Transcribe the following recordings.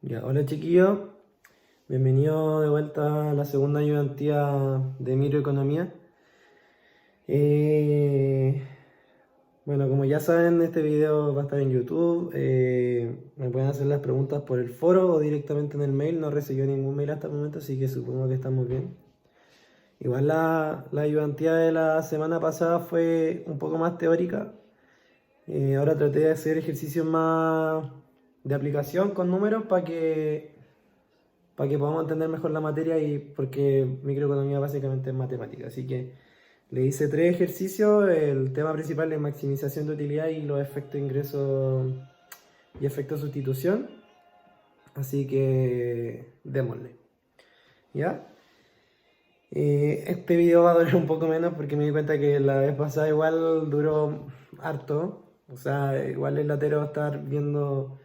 Ya, hola chiquillos, bienvenido de vuelta a la segunda ayudantía de microeconomía. Eh, bueno, como ya saben, este video va a estar en YouTube. Me pueden hacer las preguntas por el foro o directamente en el mail. No recibió ningún mail hasta el momento, así que supongo que estamos bien. Igual la ayudantía de la semana pasada fue un poco más teórica. Ahora traté de hacer ejercicios más de aplicación con números para que podamos entender mejor la materia y porque microeconomía básicamente es matemática. Así que le hice tres ejercicios. El tema principal es maximización de utilidad y los efectos de ingreso y efectos de sustitución. Así que démosle. ¿Ya? Este video va a durar un poco menos porque me di cuenta que la vez pasada igual duró harto. O sea, igual es latero estar viendo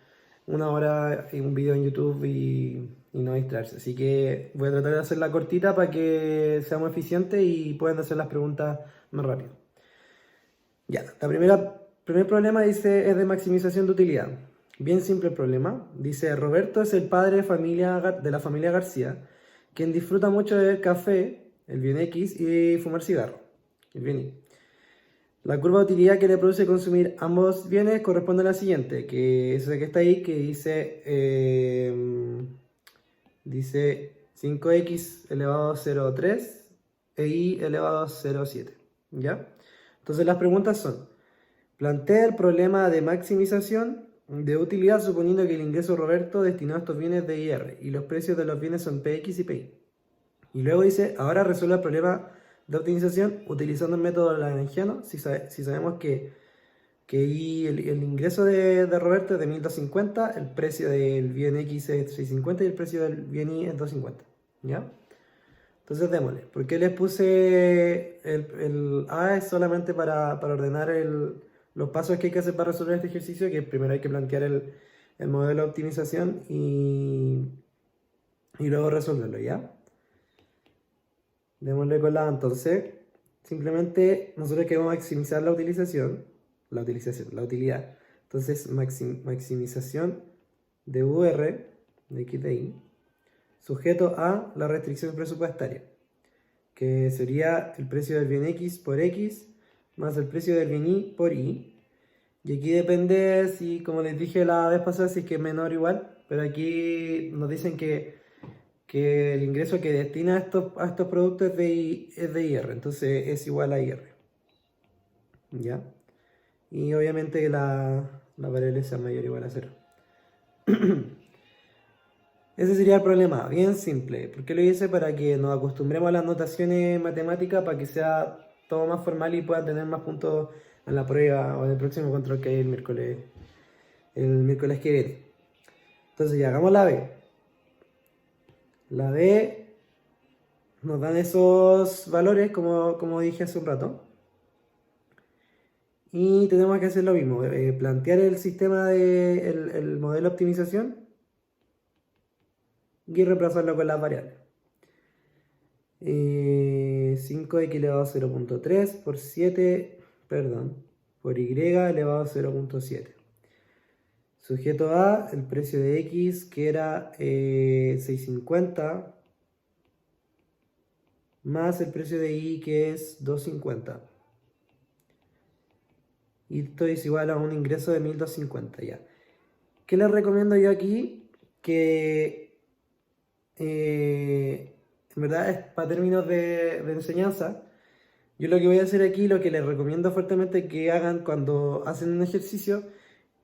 una hora y un video en YouTube y no distraerse. Así que voy a tratar de hacerla cortita para que seamos eficientes y puedan hacer las preguntas más rápido. Ya, primer problema dice es de maximización de utilidad. Bien simple el problema. Dice, Roberto es el padre de la familia García, quien disfruta mucho de beber café, el bien X, y fumar cigarro, el bien Y. La curva de utilidad que le produce consumir ambos bienes corresponde a la siguiente, que es esa que está ahí, que dice 5x elevado a 0,3 e y elevado a 0,7. ¿Ya? Entonces las preguntas son, plantea el problema de maximización de utilidad suponiendo que el ingreso Roberto destinado a estos bienes de IR y los precios de los bienes son PX y PY. Y luego dice, ahora resuelve el problema de optimización utilizando el método lagrangiano si sabemos que el ingreso de Roberto es de 1250, el precio del bien X es 650 y el precio del bien Y es 250. ¿Ya? Entonces démosle. ¿Por qué les puse el A? Es solamente para ordenar los pasos que hay que hacer para resolver este ejercicio, que primero hay que plantear el modelo de optimización y luego resolverlo, ¿ya? Démosle con la A entonces. Simplemente nosotros queremos maximizar la utilidad. Entonces, maximización de UR, de X de Y, sujeto a la restricción presupuestaria, que sería el precio del bien X por X más el precio del bien Y por Y. Y aquí depende si, como les dije la vez pasada, si es que es menor o igual, pero aquí nos dicen que el ingreso que destina a estos productos es de IR, entonces es igual a IR. ¿Ya? Y obviamente la variable sea mayor o igual a 0. Ese sería el problema, bien simple. ¿Por qué lo hice? Para que nos acostumbremos a las notaciones matemáticas, para que sea todo más formal y puedan tener más puntos en la prueba o en el próximo control que hay el miércoles que viene. Entonces ya hagamos la B. La B nos dan esos valores como dije hace un rato. Y tenemos que hacer lo mismo, plantear el sistema el modelo de optimización y reemplazarlo con las variables. 5x elevado a 0,3 por 7, perdón, por y elevado a 0,7. Sujeto a el precio de x que era 650 más el precio de y que es 250. Y esto es igual a un ingreso de 1250 ya. ¿Qué les recomiendo yo aquí? Que en verdad es para términos de enseñanza. Yo lo que voy a hacer aquí, lo que les recomiendo fuertemente que hagan cuando hacen un ejercicio,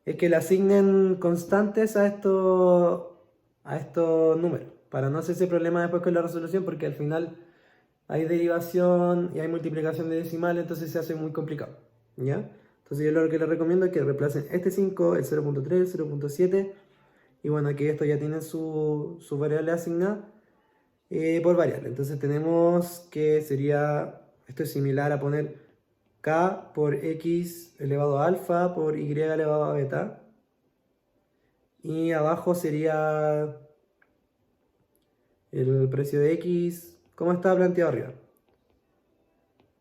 es que le asignen constantes a estos números, para no hacerse problema después con la resolución, porque al final hay derivación y hay multiplicación de decimales, entonces se hace muy complicado, ¿ya? Entonces yo lo que les recomiendo es que reemplacen este 5, el 0,3, el 0,7, y bueno, aquí esto ya tiene su variable asignada por variable. Entonces tenemos que esto es similar a poner k por x elevado a alfa por y elevado a beta. Y abajo sería el precio de x, como está planteado arriba.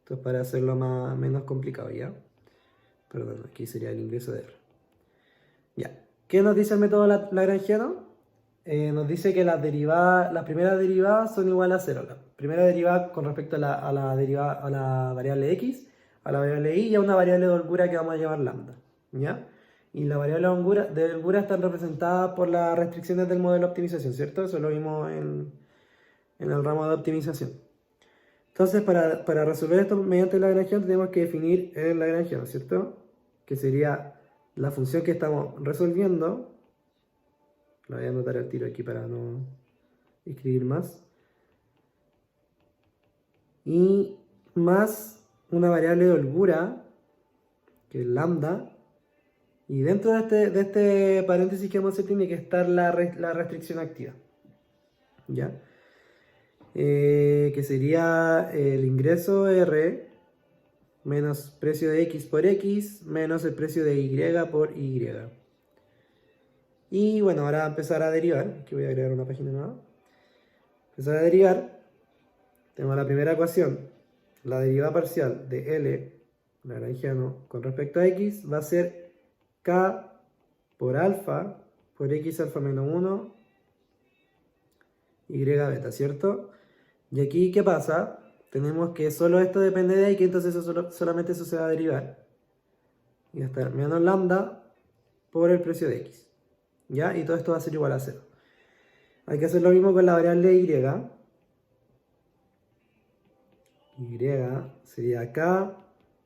Esto es para hacerlo menos complicado, ¿ya? Perdón, aquí sería el ingreso de R. Ya. ¿Qué nos dice el método lagrangiano? nos dice que las primeras derivadas son iguales a cero. La primera derivada con respecto a la variable x, a la variable y a una variable de holgura que vamos a llamar lambda. ¿Ya? Y la variable de holgura están representadas por las restricciones del modelo de optimización, ¿cierto? Eso lo vimos en el ramo de optimización. Entonces, para resolver esto mediante la Lagrangiano, tenemos que definir el Lagrangiano, ¿cierto? Que sería la función que estamos resolviendo. La voy a anotar al tiro aquí para no escribir más. Y más una variable de holgura, que es lambda. Y dentro de este paréntesis que vamos a hacer tiene que estar la restricción activa. ¿Ya? Que sería el ingreso R menos precio de X por X menos el precio de Y por Y. Y bueno, ahora empezar a derivar, que voy a agregar una página nueva. Empezar a derivar, tenemos la primera ecuación, la derivada parcial de L, lagrangiano, con respecto a X, va a ser K por alfa, por X alfa menos 1, Y beta, ¿cierto? Y aquí, ¿qué pasa? Tenemos que solo esto depende de X, entonces solamente eso se va a derivar. Y va a estar menos lambda por el precio de X. ¿Ya? Y todo esto va a ser igual a 0. Hay que hacer lo mismo con la variable Y. Y sería K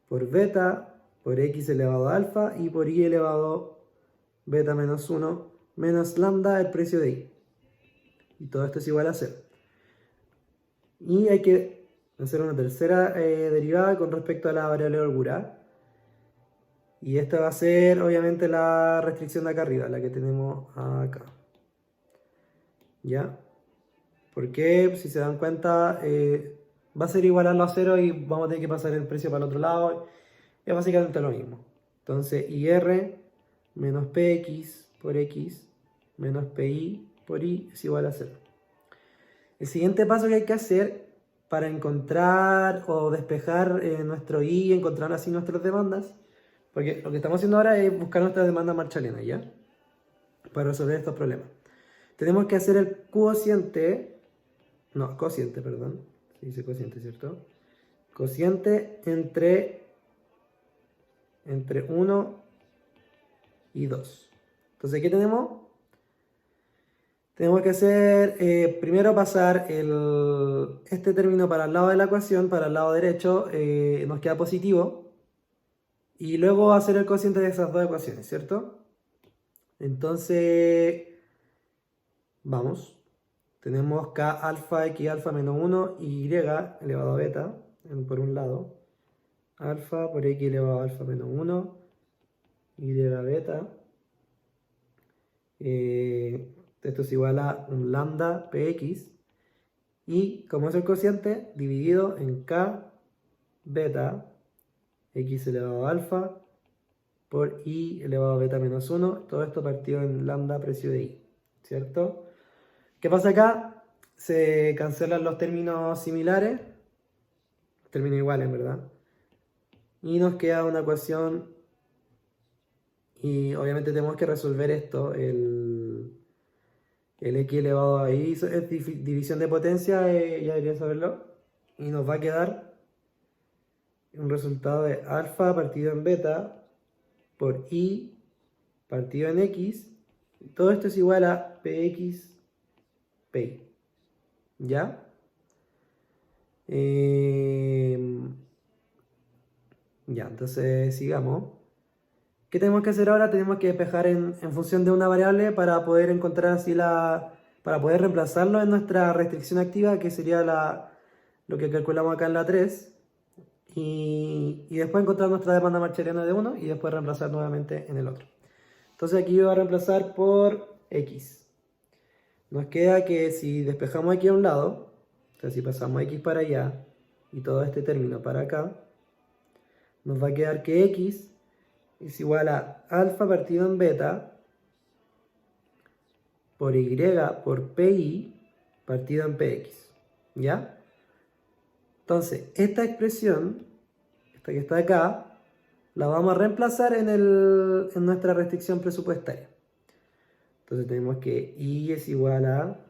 por beta por X elevado a alfa y por Y elevado beta menos 1 menos lambda el precio de Y. Y todo esto es igual a 0. Y hay que hacer una tercera derivada con respecto a la variable de holgura. Y esta va a ser obviamente la restricción de acá arriba, la que tenemos acá. ¿Ya? Porque si se dan cuenta va a ser igualarlo a 0 y vamos a tener que pasar el precio para el otro lado. Es básicamente lo mismo. Entonces IR menos PX por X menos PI por Y es igual a 0. El siguiente paso que hay que hacer para encontrar o despejar nuestro I y encontrar así nuestras demandas, porque lo que estamos haciendo ahora es buscar nuestra demanda marshaliana, ¿ya? Para resolver estos problemas. Tenemos que hacer el cociente, perdón, se dice cociente, ¿cierto? Cociente entre 1 y 2. Entonces, ¿qué tenemos? Tenemos que hacer, primero pasar este término para el lado de la ecuación, para el lado derecho, nos queda positivo. Y luego hacer el cociente de esas dos ecuaciones, ¿cierto? Entonces, vamos. Tenemos K alfa X alfa menos 1 y elevado a beta, por un lado. Alfa por X elevado a alfa menos 1, Y beta. Esto es igual a un lambda px. Y como es el cociente, dividido en K beta X elevado a alfa por Y elevado a beta menos 1. Todo esto partido en lambda precio de Y, ¿cierto? ¿Qué pasa acá? Se cancelan los términos similares, términos iguales, ¿verdad? Y nos queda una ecuación, y obviamente tenemos que resolver esto, el X elevado a Y es división de potencia, ya deberían saberlo, y nos va a quedar un resultado de alfa partido en beta por Y partido en X. Todo esto es igual a Px Pi. ¿Ya? Ya, entonces sigamos. ¿Qué tenemos que hacer ahora? Tenemos que despejar en función de una variable para poder encontrar así para poder reemplazarlo en nuestra restricción activa, que sería lo que calculamos acá en la 3. Y después encontrar nuestra demanda marshaliana de 1 y después reemplazar nuevamente en el otro. Entonces aquí voy a reemplazar por X. Nos queda que si despejamos aquí a un lado, o sea, si pasamos X para allá y todo este término para acá, nos va a quedar que X es igual a alfa partido en beta por Y por PI partido en PX. ¿Ya? Entonces, esta expresión, esta que está acá, la vamos a reemplazar en nuestra restricción presupuestaria. Entonces tenemos que y es igual a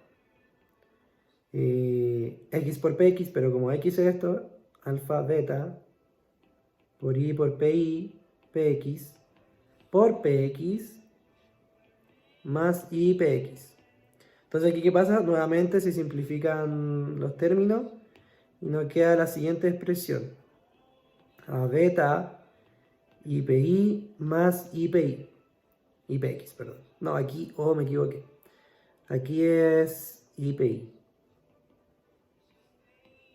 x por px, pero como x es esto, alfa beta por y por pi, px, por px más i px. Entonces aquí, ¿qué pasa? Nuevamente se simplifican los términos y nos queda la siguiente expresión. A beta IPI más IPI. IPX, perdón. No, aquí, me equivoqué. Aquí es IPI.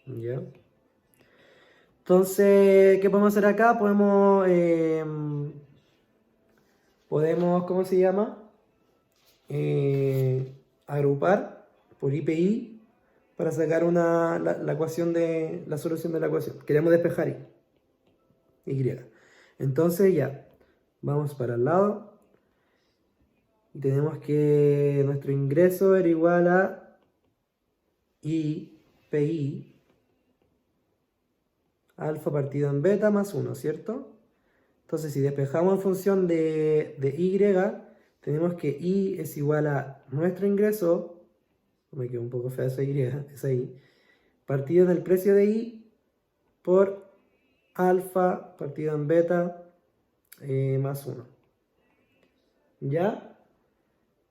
¿Ya? Entonces, ¿qué podemos hacer acá? Podemos, ¿cómo se llama? Agrupar por IPI para sacar la ecuación de la solución de la ecuación. Queremos despejar Y. Entonces ya, vamos para el lado y tenemos que nuestro ingreso era igual a IPI alfa partido en beta más 1, ¿cierto? Entonces si despejamos en función de Y, tenemos que I es igual a nuestro ingreso, me quedó un poco fea esa Y, esa I, partido en el precio de I por alfa partido en beta más 1. ¿Ya?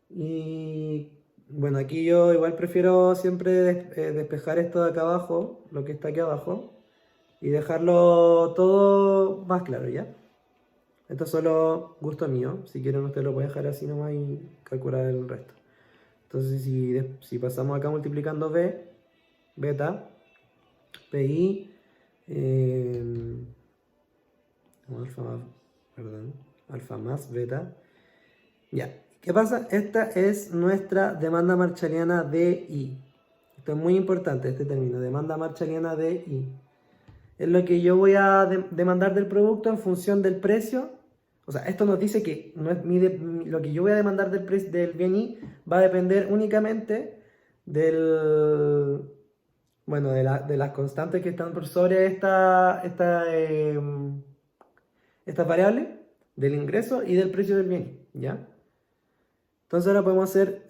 Y bueno, aquí yo igual prefiero siempre despejar esto de acá abajo, lo que está aquí abajo, y dejarlo todo más claro, ¿ya? Esto es solo gusto mío. Si quieren, usted lo puede dejar así nomás y calcular el resto. Entonces, si pasamos acá multiplicando b, beta, pi, alfa más, perdón, alfa más beta. Ya, ¿qué pasa? Esta es nuestra demanda marshalliana DI. Esto es muy importante, este término, demanda marshalliana DI. Es lo que yo voy a demandar del producto en función del precio. O sea, esto nos dice que no es lo que yo voy a demandar del bien Y va a depender únicamente bueno, de las constantes que están por sobre esta variable, del ingreso y del precio del bien Y, ¿ya? Entonces ahora podemos hacer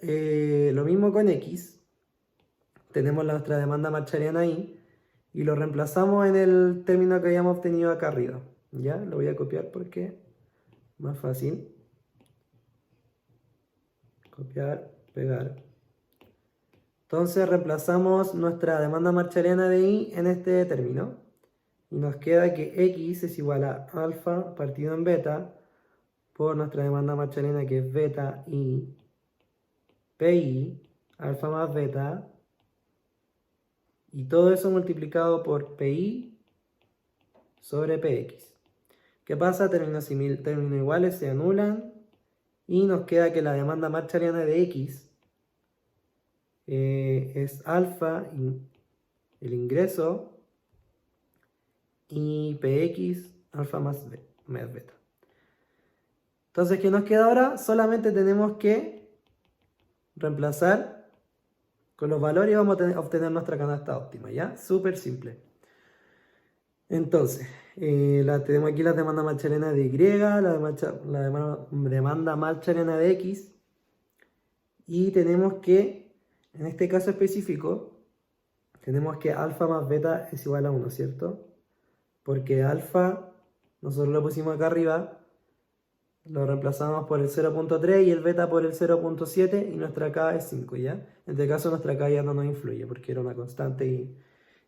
lo mismo con X. Tenemos nuestra demanda marshalliana ahí y lo reemplazamos en el término que habíamos obtenido acá arriba. ¿Ya? Lo voy a copiar porque más fácil. Copiar, pegar. Entonces reemplazamos nuestra demanda marshalliana de I en este término. Y nos queda que X es igual a alfa partido en beta por nuestra demanda marshalliana que es beta I PI, alfa más beta. Y todo eso multiplicado por PI sobre PX. ¿Qué pasa? Términos iguales se anulan. Y nos queda que la demanda marshalliana de X es alfa, el ingreso, y px, alfa más beta. Entonces, ¿qué nos queda ahora? Solamente tenemos que reemplazar con los valores y vamos a obtener nuestra canasta óptima, ¿ya? Súper simple. Entonces, tenemos aquí la demanda marshalliana de Y, la demanda marshalliana de X, y tenemos que, en este caso específico, tenemos que alfa más beta es igual a 1, ¿cierto? Porque alfa, nosotros lo pusimos acá arriba, lo reemplazamos por el 0.3 y el beta por el 0.7 y nuestra K es 5, ¿ya? En este caso nuestra K ya no nos influye porque era una constante y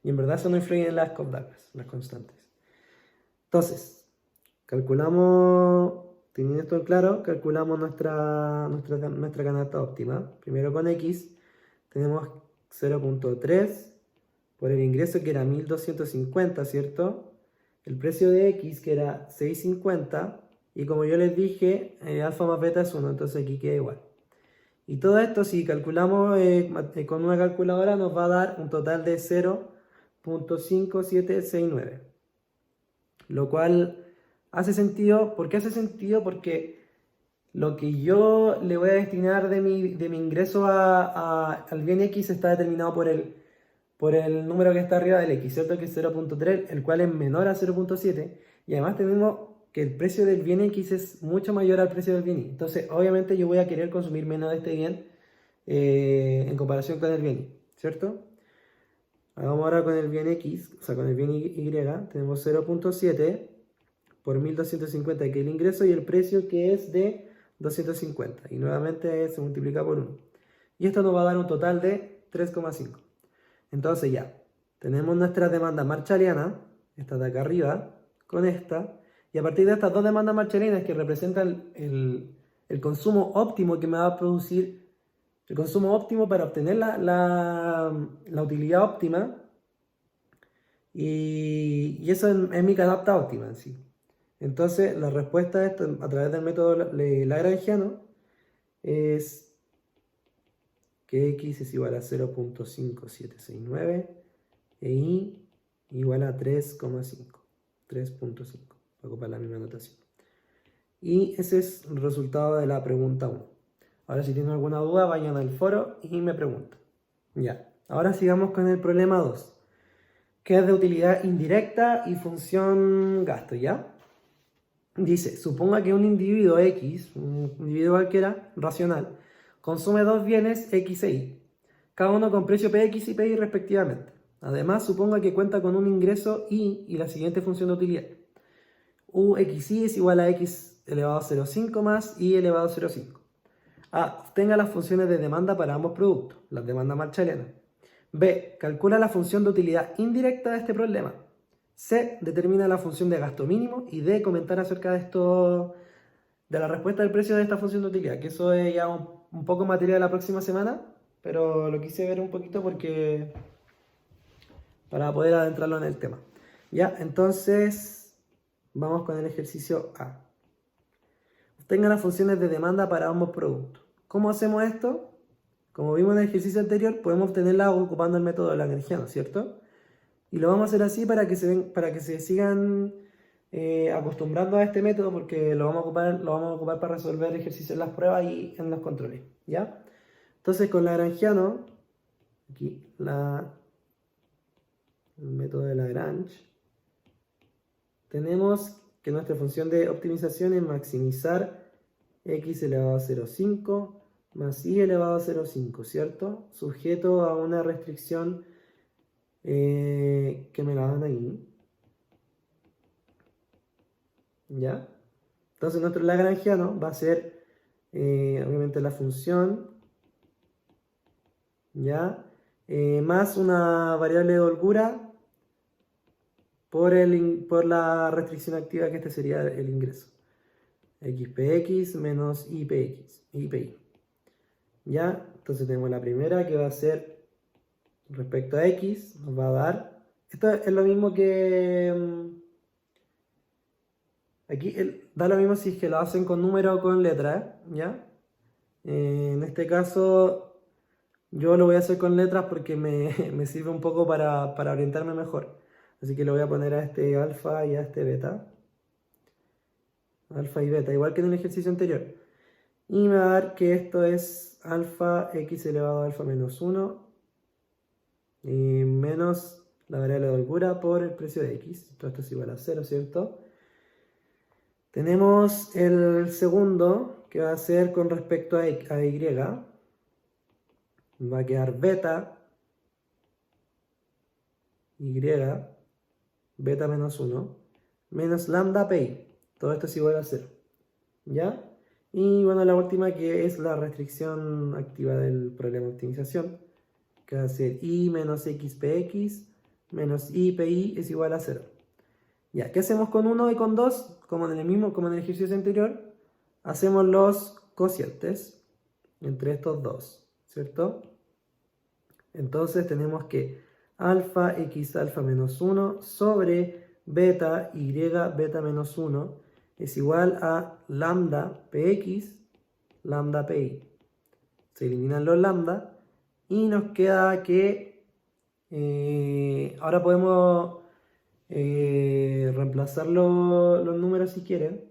en verdad eso no influye en las constantes. Entonces, calculamos, teniendo esto en claro, calculamos nuestra canasta óptima. Primero con X, tenemos 0.3 por el ingreso que era 1250, ¿cierto? El precio de X que era 650 y como yo les dije, alfa más beta es 1, entonces aquí queda igual. Y todo esto si calculamos con una calculadora nos va a dar un total de 0.5769. Lo cual hace sentido. ¿Por qué hace sentido? Porque lo que yo le voy a destinar de mi ingreso al bien X está determinado por el número que está arriba del X, ¿cierto? Que es 0.3, el cual es menor a 0.7. Y además tenemos que el precio del bien X es mucho mayor al precio del bien Y. Entonces, obviamente yo voy a querer consumir menos de este bien en comparación con el bien Y, ¿cierto? Vamos ahora con el bien X, o sea, con el bien Y, tenemos 0.7 por 1250, que es el ingreso, y el precio que es de 250. Y nuevamente se multiplica por 1. Y esto nos va a dar un total de 3,5. Entonces ya, tenemos nuestra demanda marshalliana, esta de acá arriba, con esta. Y a partir de estas dos demandas marshallianas que representan el consumo óptimo que me va a producir, el consumo óptimo para obtener la utilidad óptima, y eso es mi canasta óptima en sí. Entonces, la respuesta a esto, a través del método lagrangiano, es que x es igual a 0.5769 e y igual a 3,5. 3.5, para ocupar la misma notación. Y ese es el resultado de la pregunta 1. Ahora, si tienen alguna duda, vayan al foro y me preguntan. Ya, ahora sigamos con el problema 2, que es de utilidad indirecta y función gasto, ¿ya? Dice, suponga que un individuo X, un individuo cualquiera, racional, consume dos bienes X e Y, cada uno con precio PX y PY respectivamente. Además, suponga que cuenta con un ingreso Y y la siguiente función de utilidad. UXY es igual a X elevado a 0,5 más Y elevado a 0,5. A. Obtenga las funciones de demanda para ambos productos, las demandas marshallianas. B. Calcula la función de utilidad indirecta de este problema. C. Determina la función de gasto mínimo. Y D. Comentar acerca de esto, de la respuesta del precio de esta función de utilidad, que eso es ya un poco materia de la próxima semana, pero lo quise ver un poquito porque para poder adentrarlo en el tema. Ya, entonces vamos con el ejercicio A. Obtenga las funciones de demanda para ambos productos. ¿Cómo hacemos esto? Como vimos en el ejercicio anterior, podemos obtenerla ocupando el método lagrangiano, ¿cierto? Y lo vamos a hacer así para que se sigan acostumbrando a este método, porque lo vamos a ocupar para resolver ejercicios en las pruebas y en los controles, ¿ya? Entonces, con lagrangiano, aquí el método de Lagrange, tenemos que nuestra función de optimización es maximizar x elevado a 0,5 más y elevado a 0,5, ¿cierto? Sujeto a una restricción que me la dan ahí. ¿Ya? Entonces nuestro lagrangiano va a ser obviamente la función, ¿ya? Más una variable de holgura por la restricción activa, que este sería el ingreso. XPX menos IPI. ¿Ya? Entonces tenemos la primera, que va a ser respecto a X, nos va a dar... Esto es lo mismo que... Aquí da lo mismo si es que lo hacen con número o con letra, ¿ya? En este caso yo lo voy a hacer con letras porque me sirve un poco para orientarme mejor. Así que le voy a poner a este alfa y a este beta. Alfa y beta, igual que en el ejercicio anterior. Y me va a dar que esto es alfa x elevado a alfa menos 1 y menos la variable de holgura por el precio de x. Todo esto es igual a 0, ¿cierto? Tenemos el segundo, que va a ser con respecto a y. Va a quedar beta y, beta menos 1, menos lambda pi. Todo esto es igual a 0. ¿Ya? Y bueno, la última, que es la restricción activa del problema de optimización, que va a ser y menos xpx menos ipi es igual a 0. Ya, ¿qué hacemos con 1 y con 2? Como en el ejercicio anterior, hacemos los cocientes entre estos dos, ¿cierto? Entonces tenemos que alfa x alfa menos 1 sobre beta y beta menos 1 es igual a lambda px, lambda pi. Se eliminan los lambda y nos queda que ahora podemos reemplazar los números si quieren.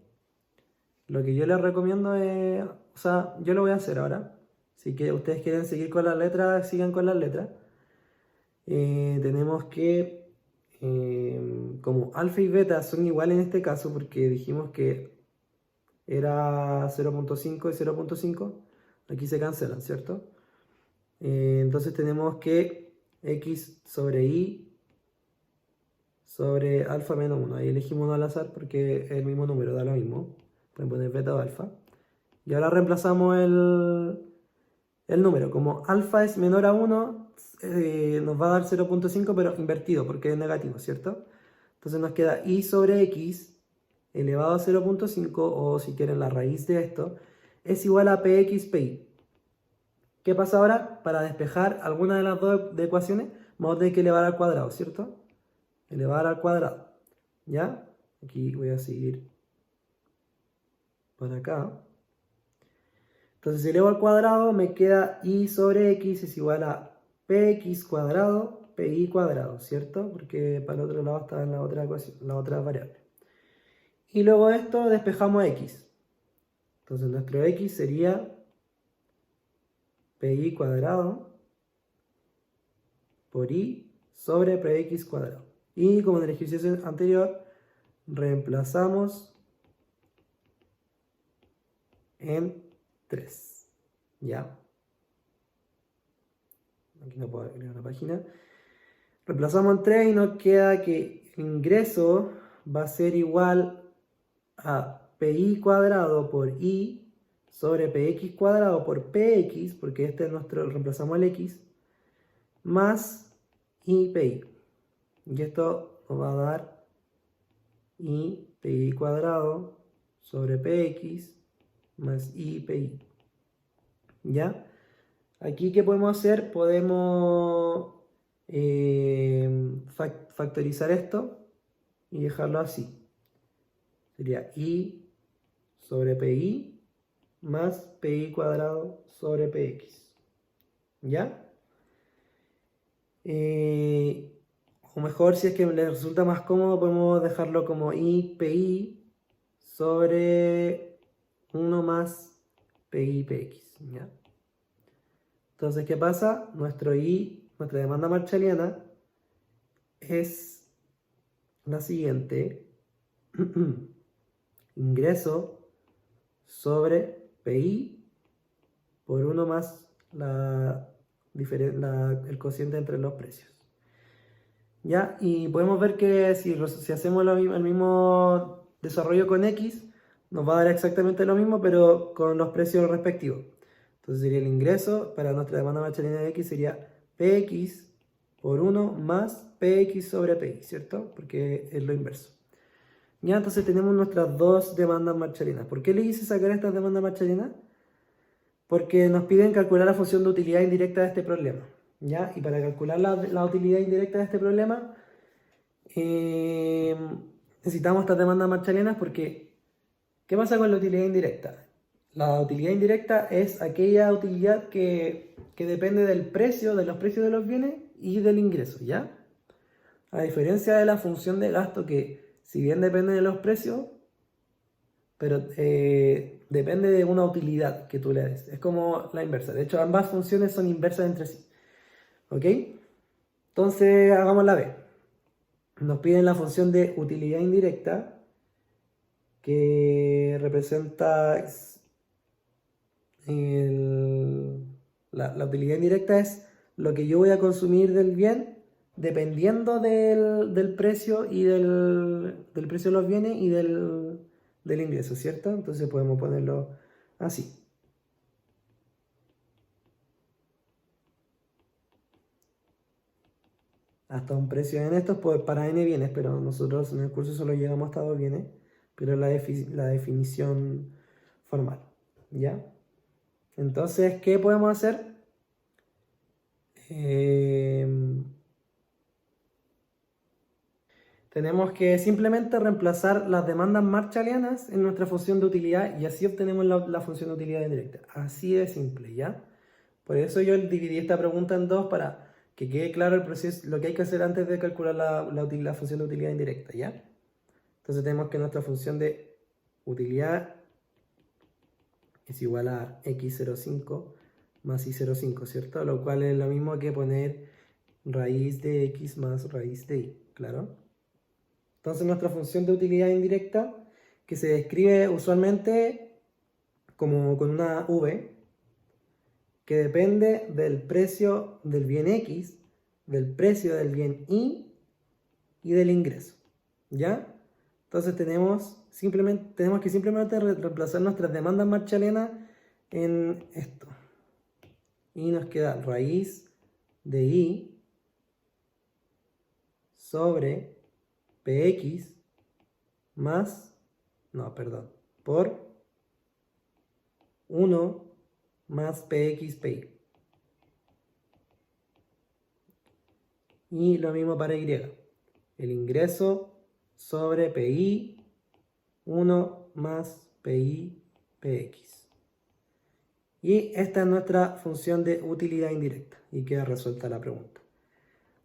Lo que yo les recomiendo es, o sea, yo lo voy a hacer ahora. Si que ustedes quieren seguir con las letras, sigan con las letras. Tenemos que como alfa y beta son iguales en este caso, porque dijimos que era 0.5 y 0.5, aquí se cancelan, ¿cierto? Entonces tenemos que x sobre y sobre alfa menos 1. Ahí elegimos uno al azar porque es el mismo número, da lo mismo. Pueden poner beta o alfa. Y ahora reemplazamos el número. Como alfa es menor a 1, nos va a dar 0.5, pero invertido porque es negativo, ¿cierto? Entonces nos queda y sobre x elevado a 0.5, o si quieren la raíz de esto, es igual a px pi. ¿Qué pasa ahora? Para despejar alguna de las dos ecuaciones, vamos a tener que elevar al cuadrado, ¿cierto? Elevar al cuadrado. ¿Ya? Aquí voy a seguir por acá. Entonces, si elevo al cuadrado, me queda y sobre x es igual a px cuadrado, pi cuadrado, ¿cierto? Porque para el otro lado está en la otra ecuación, la otra variable. Y luego de esto despejamos x. Entonces, nuestro x sería pi cuadrado por y sobre px cuadrado. Y como en el ejercicio anterior, reemplazamos en 3. ¿Ya? Aquí no puedo agregar una página. Reemplazamos en 3 y nos queda que el ingreso va a ser igual a pi cuadrado por y sobre px cuadrado por px, porque este es nuestro, reemplazamos el x, más i pi. Y esto nos va a dar i pi cuadrado sobre px más i pi. ¿Ya? Aquí, ¿qué podemos hacer? Podemos factorizar esto y dejarlo así. Sería i sobre pi más pi cuadrado sobre px. ¿Ya? O mejor, si es que les resulta más cómodo, podemos dejarlo como i pi sobre 1 más pi px. ¿Ya? Entonces, ¿qué pasa? Nuestra demanda marshalliana es la siguiente. Ingreso sobre pi por 1 más el cociente entre los precios. ¿Ya? Y podemos ver que si hacemos el mismo desarrollo con x, nos va a dar exactamente lo mismo, pero con los precios respectivos. Entonces sería el ingreso para nuestra demanda marshalliana de x sería px por 1 más px sobre pi, ¿cierto? Porque es lo inverso. Ya, entonces tenemos nuestras dos demandas marshallianas. ¿Por qué le hice sacar estas demandas marshallianas? Porque nos piden calcular la función de utilidad indirecta de este problema. ¿Ya? Y para calcular la utilidad indirecta de este problema, necesitamos estas demandas marshallianas porque, ¿qué pasa con la utilidad indirecta? La utilidad indirecta es aquella utilidad que depende del precio, de los precios de los bienes y del ingreso, ¿ya? A diferencia de la función de gasto que, si bien depende de los precios, pero depende de una utilidad que tú le des. Es como la inversa. De hecho, ambas funciones son inversas entre sí. ¿Ok? Entonces, hagamos la B. Nos piden la función de utilidad indirecta, que representa la utilidad indirecta es lo que yo voy a consumir del bien dependiendo del precio y del precio de los bienes y del ingreso, ¿cierto? Entonces podemos ponerlo así. Hasta un precio en estos pues, para n bienes, pero nosotros en el curso solo llegamos hasta 2 bienes, pero la definición formal, ¿ya? Entonces, ¿qué podemos hacer? Tenemos que simplemente reemplazar las demandas marshallianas en nuestra función de utilidad y así obtenemos la función de utilidad indirecta. Así de simple, ¿ya? Por eso yo dividí esta pregunta en dos para que quede claro el proceso, lo que hay que hacer antes de calcular la función de utilidad indirecta, ¿ya? Entonces tenemos que nuestra función de utilidad es igual a x05 más y05, ¿cierto? Lo cual es lo mismo que poner raíz de x más raíz de y, claro. Entonces nuestra función de utilidad indirecta, que se describe usualmente como con una v, que depende del precio del bien x, del precio del bien y del ingreso, ¿ya? Entonces tenemos que simplemente reemplazar nuestras demandas marshalianas en esto. Y nos queda raíz de y sobre px más, no, perdón, por 1 más px pi. Y lo mismo para y. El ingreso sobre pi, 1 más pi px. Y esta es nuestra función de utilidad indirecta. Y queda resuelta la pregunta.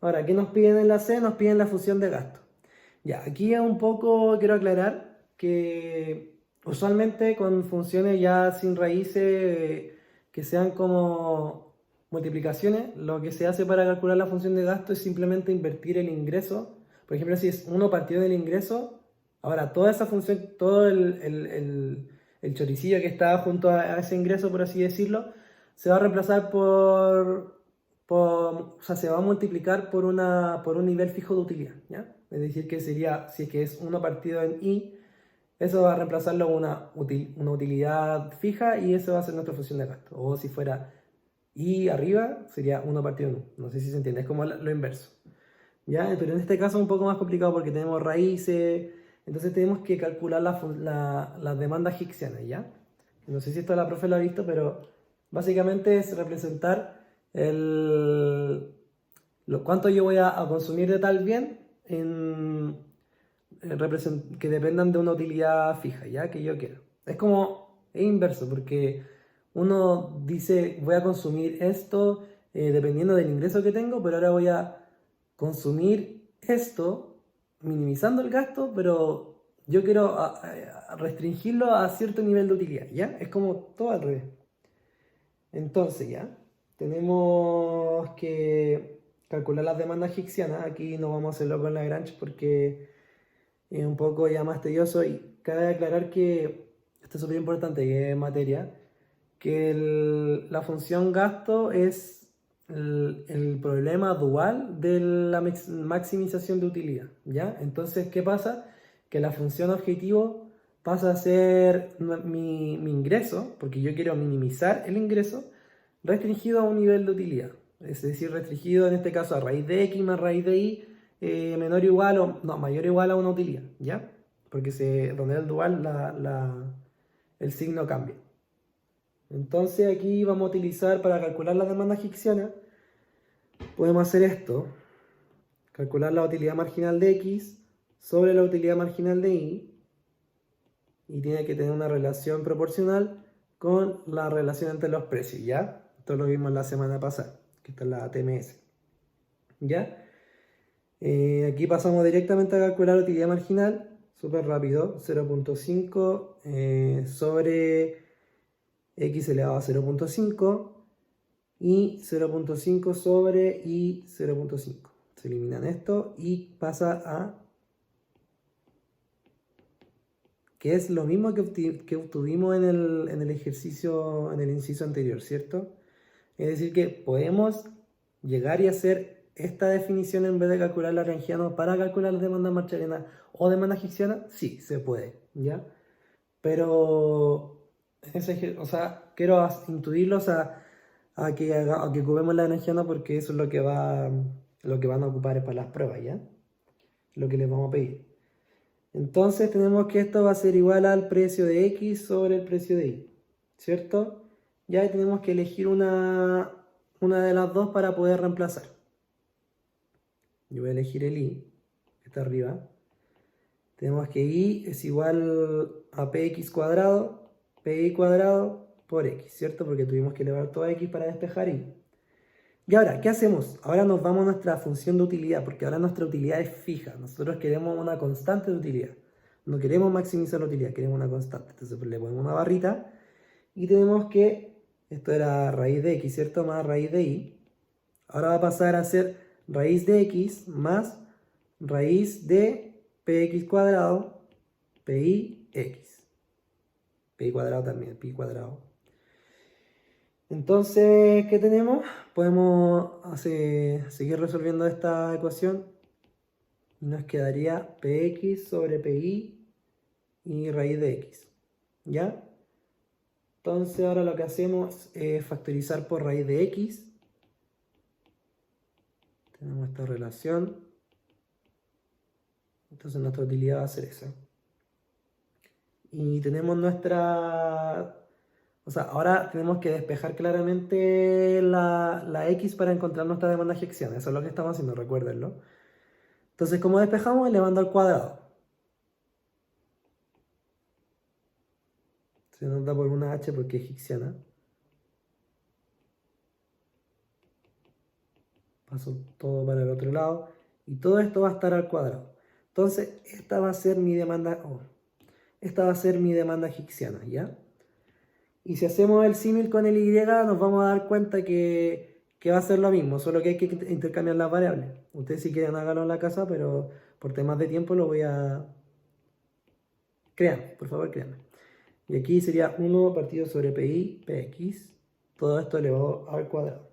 Ahora, ¿qué nos piden en la C? Nos piden la función de gasto. Ya, aquí es un poco, quiero aclarar que usualmente con funciones ya sin raíces que sean como multiplicaciones, lo que se hace para calcular la función de gasto es simplemente invertir el ingreso. Por ejemplo, si es 1 partido del ingreso, ahora toda esa función, todo el choricillo que está junto a ese ingreso, por así decirlo, se va a reemplazar o sea, se va a multiplicar por un nivel fijo de utilidad, ¿ya? Es decir, que sería, si es que es 1 partido en i, eso va a reemplazarlo con una utilidad fija y eso va a ser nuestra función de gasto. O si fuera i arriba, sería 1 partido en u. No sé si se entiende, es como lo inverso, ¿ya? Pero en este caso es un poco más complicado porque tenemos raíces, entonces tenemos que calcular las demandas hicksianas, ¿ya? No sé si esto la profe lo ha visto, pero básicamente es representar cuánto yo voy a consumir de tal bien que dependan de una utilidad fija, ¿ya? Que yo quiero. Es inverso, porque uno dice, voy a consumir esto dependiendo del ingreso que tengo, pero ahora voy a consumir esto minimizando el gasto, pero yo quiero restringirlo a cierto nivel de utilidad, ¿ya? Es como todo al revés. Entonces, ya, tenemos que calcular las demandas hicksianas. Aquí no vamos a hacerlo con Lagrange porque es un poco ya más tedioso y cabe aclarar que esto es súper importante que es materia, que la función gasto es el problema dual de la maximización de utilidad, ¿ya? Entonces, ¿qué pasa? Que la función objetivo pasa a ser mi ingreso, porque yo quiero minimizar el ingreso, restringido a un nivel de utilidad. Es decir, restringido en este caso a raíz de x más raíz de y menor o igual o no, mayor o igual a una utilidad, ¿ya? Porque donde es el dual el signo cambia. Entonces aquí vamos a utilizar para calcular la demanda hicksiana, podemos hacer esto, calcular la utilidad marginal de x sobre la utilidad marginal de y tiene que tener una relación proporcional con la relación entre los precios, ¿ya? Esto lo vimos la semana pasada, que esta es la TMS, ¿ya? Aquí pasamos directamente a calcular la utilidad marginal, súper rápido, 0.5 sobre x elevado a 0.5 y 0.5 sobre y 0.5. Se eliminan esto y pasa a, que es lo mismo que obtuvimos en el ejercicio, en el inciso anterior, ¿cierto? Es decir, que podemos llegar y hacer esta definición en vez de calcular la Lagrangiana para calcular las demandas marshalianas o demandas hicksianas, sí, se puede, ¿ya? Pero, o sea, quiero intuirlos a que ocupemos la Lagrangiana porque eso es lo que van a ocupar para las pruebas, ¿ya? Lo que les vamos a pedir. Entonces tenemos que esto va a ser igual al precio de x sobre el precio de y, ¿cierto? Ya tenemos que elegir una de las dos para poder reemplazar. Yo voy a elegir el y, que está arriba. Tenemos que y es igual a px cuadrado, pi cuadrado por x, ¿cierto? Porque tuvimos que elevar todo a x para despejar y. Y ahora, ¿qué hacemos? Ahora nos vamos a nuestra función de utilidad, porque ahora nuestra utilidad es fija. Nosotros queremos una constante de utilidad. No queremos maximizar la utilidad, queremos una constante. Entonces le ponemos una barrita y tenemos que, esto era raíz de x, ¿cierto? Más raíz de y. Ahora va a pasar a ser raíz de x más raíz de px cuadrado, pi x. Pi cuadrado también, pi cuadrado. Entonces, ¿qué tenemos? Podemos seguir resolviendo esta ecuación y nos quedaría px sobre pi y raíz de x, ¿ya? Entonces ahora lo que hacemos es factorizar por raíz de x. Tenemos esta relación. Entonces nuestra utilidad va a ser esa. Y tenemos nuestra... O sea, ahora tenemos que despejar claramente la x para encontrar nuestra demanda hicksiana. Eso es lo que estamos haciendo, recuérdenlo. Entonces, ¿cómo despejamos? Elevando al cuadrado. Se nos da por una h porque es hicksiana. Paso todo para el otro lado. Y todo esto va a estar al cuadrado. Entonces, esta va a ser mi demanda... esta va a ser mi demanda hicksiana, ¿ya? Y si hacemos el símil con el y, nos vamos a dar cuenta que va a ser lo mismo, solo que hay que intercambiar las variables. Ustedes si quieren háganlo en la casa, pero por temas de tiempo lo voy a... Créanme, por favor, créanme. Y aquí sería 1 partido sobre pi, px, todo esto elevado al cuadrado.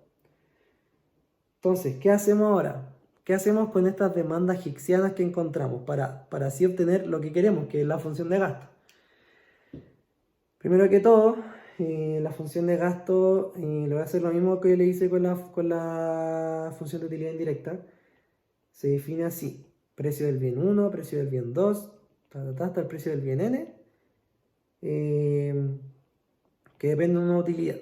Entonces, ¿qué hacemos ahora? ¿Qué hacemos con estas demandas hicksianas que encontramos para así obtener lo que queremos, que es la función de gasto? Primero que todo, la función de gasto, le voy a hacer lo mismo que le hice con la función de utilidad indirecta. Se define así: precio del bien 1, precio del bien 2, hasta el precio del bien n, que depende de una utilidad.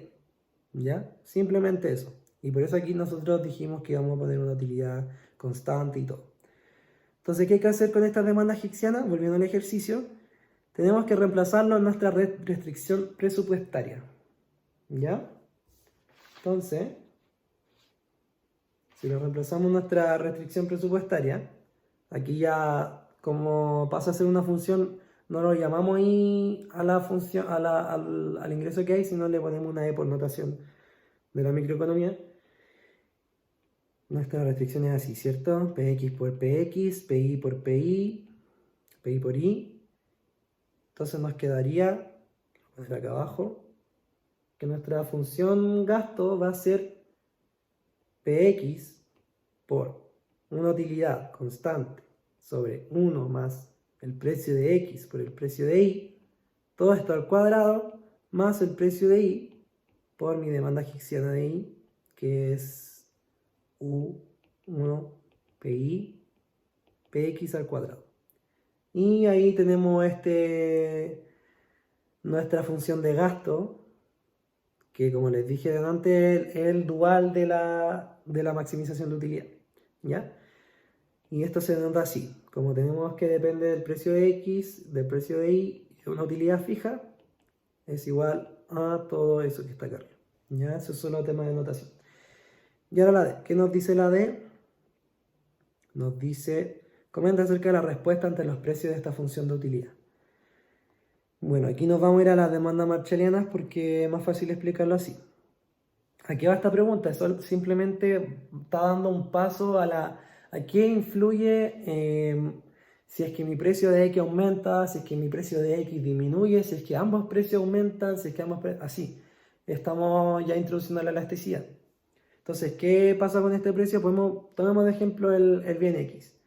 ¿Ya? Simplemente eso. Y por eso aquí nosotros dijimos que íbamos a poner una utilidad constante y todo. Entonces, ¿qué hay que hacer con estas demandas hicksianas? Volviendo al ejercicio, tenemos que reemplazarlo en nuestra restricción presupuestaria. ¿Ya? Entonces, si lo reemplazamos en nuestra restricción presupuestaria, aquí ya, como pasa a ser una función, no lo llamamos ahí a la función, al ingreso que hay, sino le ponemos una E por notación de la microeconomía. Nuestra restricción es así, ¿cierto? Px por px, pi por pi, pi por i. Entonces nos quedaría, voy a poner acá abajo, que nuestra función gasto va a ser px por una utilidad constante sobre 1 más el precio de x por el precio de y, todo esto al cuadrado, más el precio de y por mi demanda hicksiana de y, que es u1 pi px al cuadrado. Y ahí tenemos nuestra función de gasto, que como les dije antes es el dual de la maximización de utilidad, ¿ya? Y esto se denota así: como tenemos que depende del precio de x, del precio de y, una utilidad fija, es igual a todo eso que está acá arriba, ¿ya? Eso es solo tema de notación. Y ahora la D. ¿Qué nos dice la D? Nos dice, comenta acerca de la respuesta ante los precios de esta función de utilidad. Bueno, aquí nos vamos a ir a las demandas marshallianas porque es más fácil explicarlo así. Aquí va esta pregunta, eso simplemente está dando un paso a qué influye si es que mi precio de X aumenta, si es que mi precio de X disminuye, si es que ambos precios aumentan, si es que ambos precios... Así, estamos ya introduciendo la elasticidad. Entonces, ¿qué pasa con este precio? Tomemos de ejemplo el bien X.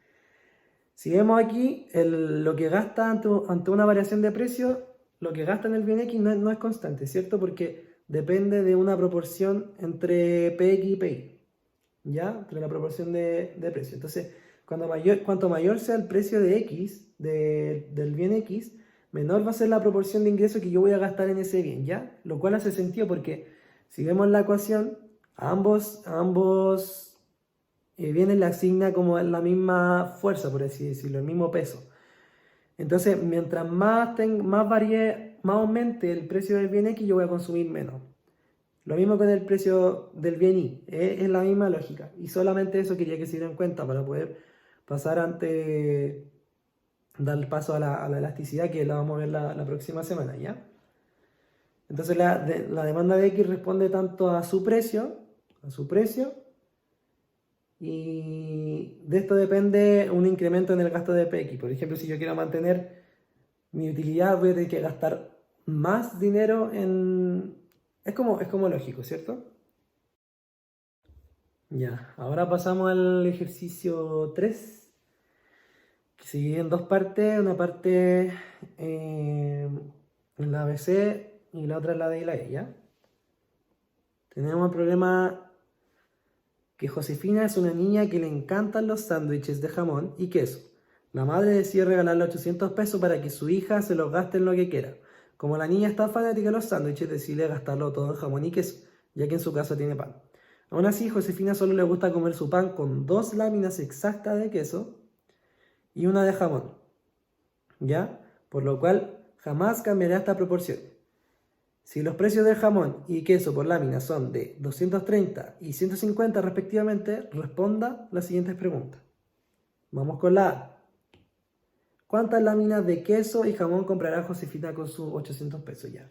Si vemos aquí, lo que gasta ante una variación de precio, lo que gasta en el bien X no es constante, ¿cierto? Porque depende de una proporción entre PX y PY, ¿ya? Entre la proporción de precio. Entonces, cuanto mayor sea el precio de X, del bien X, menor va a ser la proporción de ingreso que yo voy a gastar en ese bien, ¿ya? Lo cual hace sentido porque si vemos la ecuación, a ambos bienes le asigna como la misma fuerza, por así decirlo, el mismo peso. Entonces, mientras más aumente el precio del bien X, yo voy a consumir menos. Lo mismo con el precio del bien Y, es la misma lógica. Y solamente eso quería que se dieran cuenta para poder pasar dar paso a la elasticidad, que la vamos a ver la próxima semana, ¿ya? Entonces la demanda de X responde tanto a su precio, y de esto depende un incremento en el gasto de PX. Por ejemplo, si yo quiero mantener mi utilidad, voy a tener que gastar más dinero en... es como lógico, ¿cierto? Ya, ahora pasamos al ejercicio 3, que se divide en dos partes, una parte en la ABC y la otra en la D y la E, ¿ya? Tenemos el problema que Josefina es una niña que le encantan los sándwiches de jamón y queso. La madre decide regalarle 800 pesos para que su hija se los gaste en lo que quiera. Como la niña está fanática de los sándwiches, decide gastarlo todo en jamón y queso, ya que en su casa tiene pan. Aún así, Josefina solo le gusta comer su pan con 2 láminas exactas de queso y una de jamón, ¿ya? Por lo cual jamás cambiará esta proporción. Si los precios del jamón y queso por lámina son de 230 y 150 respectivamente, responda las siguientes preguntas. Vamos con la A. ¿Cuántas láminas de queso y jamón comprará Josefina con sus 800 pesos ya?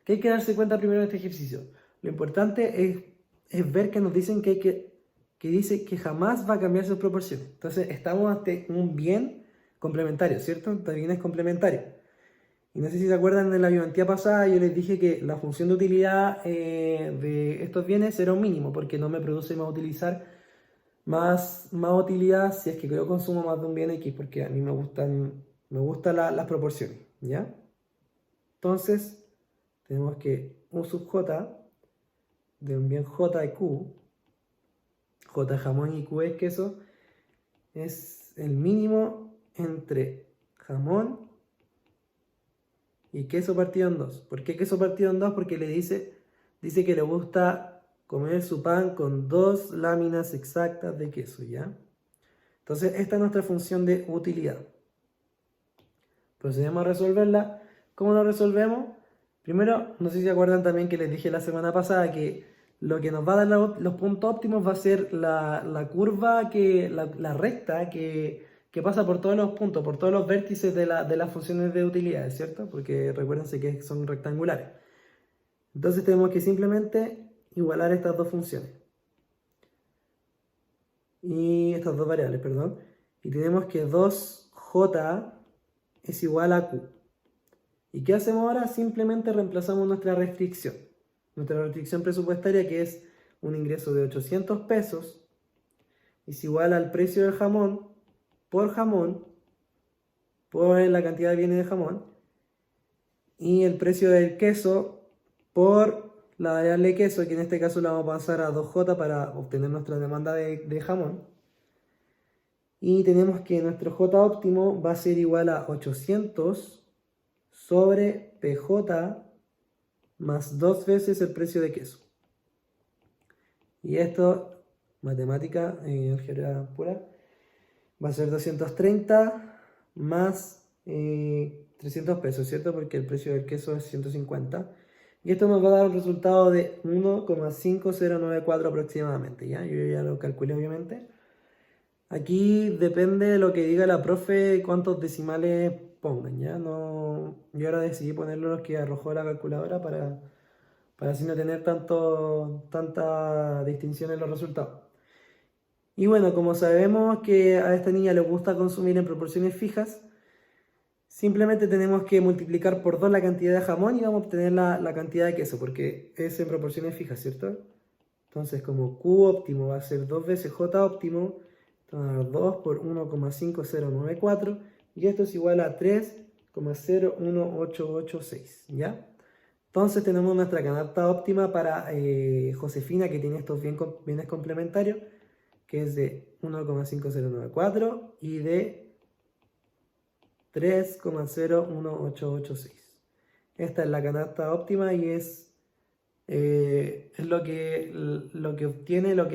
¿Qué hay que darse cuenta primero en este ejercicio? Lo importante es ver que nos dicen que dice que jamás va a cambiar sus proporciones. Entonces estamos ante un bien complementario, ¿cierto? Este bien es complementario. Y no sé si se acuerdan de la biografía pasada, yo les dije que la función de utilidad de estos bienes era un mínimo, porque no me produce más utilizar más utilidad si es que yo consumo más de un bien X, porque a mí me gustan las proporciones, ¿ya? Entonces, tenemos que U sub J de un bien J de Q, J es jamón y Q es queso, es el mínimo entre jamón y queso partido en 2. ¿Por qué queso partido en 2? Porque dice que le gusta comer su pan con 2 láminas exactas de queso, ¿ya? Entonces, esta es nuestra función de utilidad. Procedemos a resolverla. ¿Cómo lo resolvemos? Primero, no sé si se acuerdan también que les dije la semana pasada que lo que nos va a dar los puntos óptimos va a ser la curva, la recta que pasa por todos los puntos, por todos los vértices de las funciones de utilidad, ¿cierto? Porque recuérdense que son rectangulares. Entonces tenemos que simplemente igualar estas dos funciones. Y estas dos variables, perdón. Y tenemos que 2j es igual a q. ¿Y qué hacemos ahora? Simplemente reemplazamos nuestra restricción. Nuestra restricción presupuestaria, que es un ingreso de 800 pesos, es igual al precio del jamón por la cantidad de bienes de jamón, y el precio del queso por la variable queso, que en este caso la vamos a pasar a 2j para obtener nuestra demanda de jamón. Y tenemos que nuestro J óptimo va a ser igual a 800 sobre PJ más 2 veces el precio de queso. Y esto, matemática, álgebra pura, va a ser 230 más 300 pesos, ¿cierto? Porque el precio del queso es 150. Y esto nos va a dar un resultado de 1,5094 aproximadamente, ¿ya? Yo ya lo calculé, obviamente. Aquí depende de lo que diga la profe, cuántos decimales pongan, ¿ya? No, yo ahora decidí ponerlo los que arrojó la calculadora para así no tener tanta distinción en los resultados. Y bueno, como sabemos que a esta niña le gusta consumir en proporciones fijas, simplemente tenemos que multiplicar por 2 la cantidad de jamón y vamos a obtener la cantidad de queso, porque es en proporciones fijas, ¿cierto? Entonces, como Q óptimo va a ser 2 veces J óptimo, 2 por 1,5094, y esto es igual a 3,01886, ¿ya? Entonces tenemos nuestra canasta óptima para Josefina, que tiene estos bienes complementarios, que es de 1,5094 y de 3,01886. Esta es la canasta óptima y es lo que obtiene, lo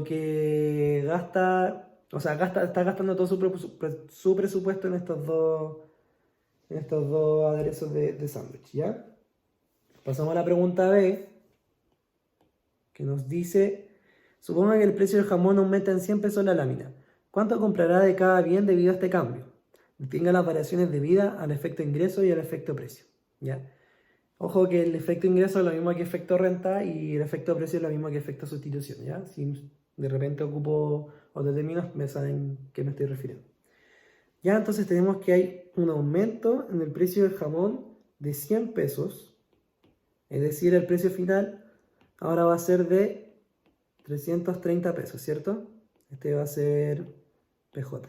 que gasta, o sea, está gastando todo su presupuesto en estos dos aderezos de sándwich, ¿ya? Pasamos a la pregunta B, que nos dice, suponga que el precio del jamón aumenta en 100 pesos la lámina. ¿Cuánto comprará de cada bien debido a este cambio? Distinga las variaciones debidas al efecto ingreso y al efecto precio, ¿ya? Ojo que el efecto ingreso es lo mismo que efecto renta y el efecto precio es lo mismo que efecto sustitución, ¿ya? de repente ocupo otros términos, me saben a qué me estoy refiriendo. Ya, entonces tenemos que hay un aumento en el precio del jamón de 100 pesos, es decir, el precio final ahora va a ser de 330 pesos, ¿cierto? Este va a ser PJ.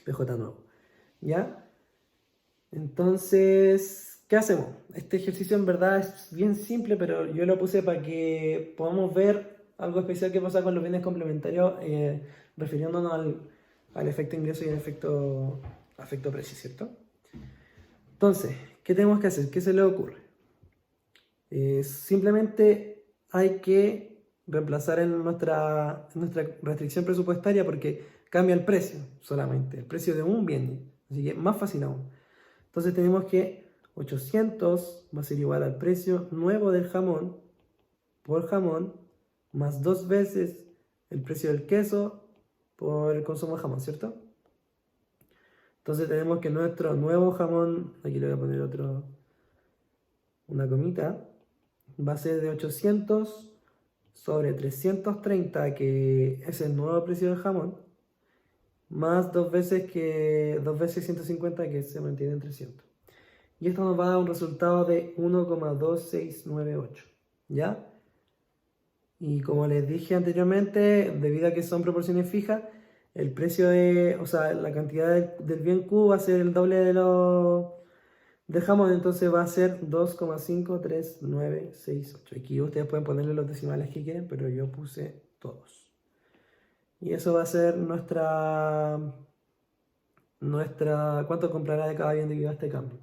PJ nuevo. ¿Ya? Entonces, ¿qué hacemos? Este ejercicio en verdad es bien simple, pero yo lo puse para que podamos ver algo especial que pasa con los bienes complementarios, refiriéndonos al efecto ingreso y al efecto precio, ¿cierto? Entonces, ¿qué tenemos que hacer? ¿Qué se le ocurre? Simplemente hay que reemplazar en nuestra restricción presupuestaria porque cambia el precio solamente, el precio de un bien. Así que más fácil aún. Entonces tenemos que 800 va a ser igual al precio nuevo del jamón por jamón más 2 veces el precio del queso por el consumo de jamón, ¿cierto? Entonces tenemos que nuestro nuevo jamón, aquí le voy a poner una comita, va a ser de 800 sobre 330, que es el nuevo precio del jamón, más 2 veces 150, que se mantiene en 300. Y esto nos va a dar un resultado de 1,2698, ¿ya? Y como les dije anteriormente, debido a que son proporciones fijas, el precio o sea, la cantidad del bien Q va a ser el doble del jamón, entonces va a ser 2,53968. Aquí ustedes pueden ponerle los decimales que quieren, pero yo puse todos. Y eso va a ser ¿cuánto comprará de cada bien debido a este cambio?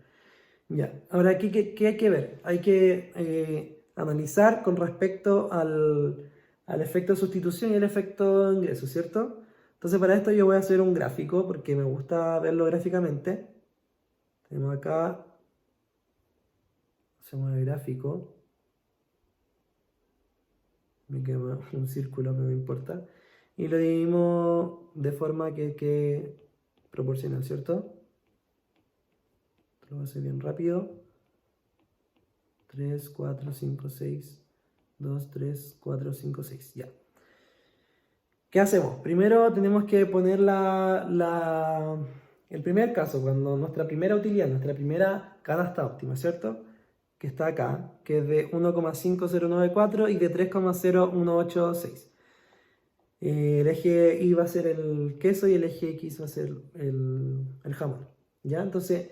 Ya, ahora aquí, ¿qué hay que ver? Hay que analizar con respecto al efecto de sustitución y el efecto de ingreso, ¿cierto? Entonces para esto yo voy a hacer un gráfico porque me gusta verlo gráficamente. Tenemos acá, hacemos el gráfico. Me queda un círculo, no me importa. Y lo dividimos de forma que proporcional, ¿cierto? Lo voy a hacer bien rápido. 3, 4, 5, 6, 2, 3, 4, 5, 6. Ya. ¿Qué hacemos? Primero tenemos que poner el primer caso, cuando nuestra primera utilidad, nuestra primera canasta óptima, ¿cierto? Que está acá, que es de 1,5094 y de 3,0186. El eje Y va a ser el queso y el eje X va a ser el jamón. ¿Ya? Entonces,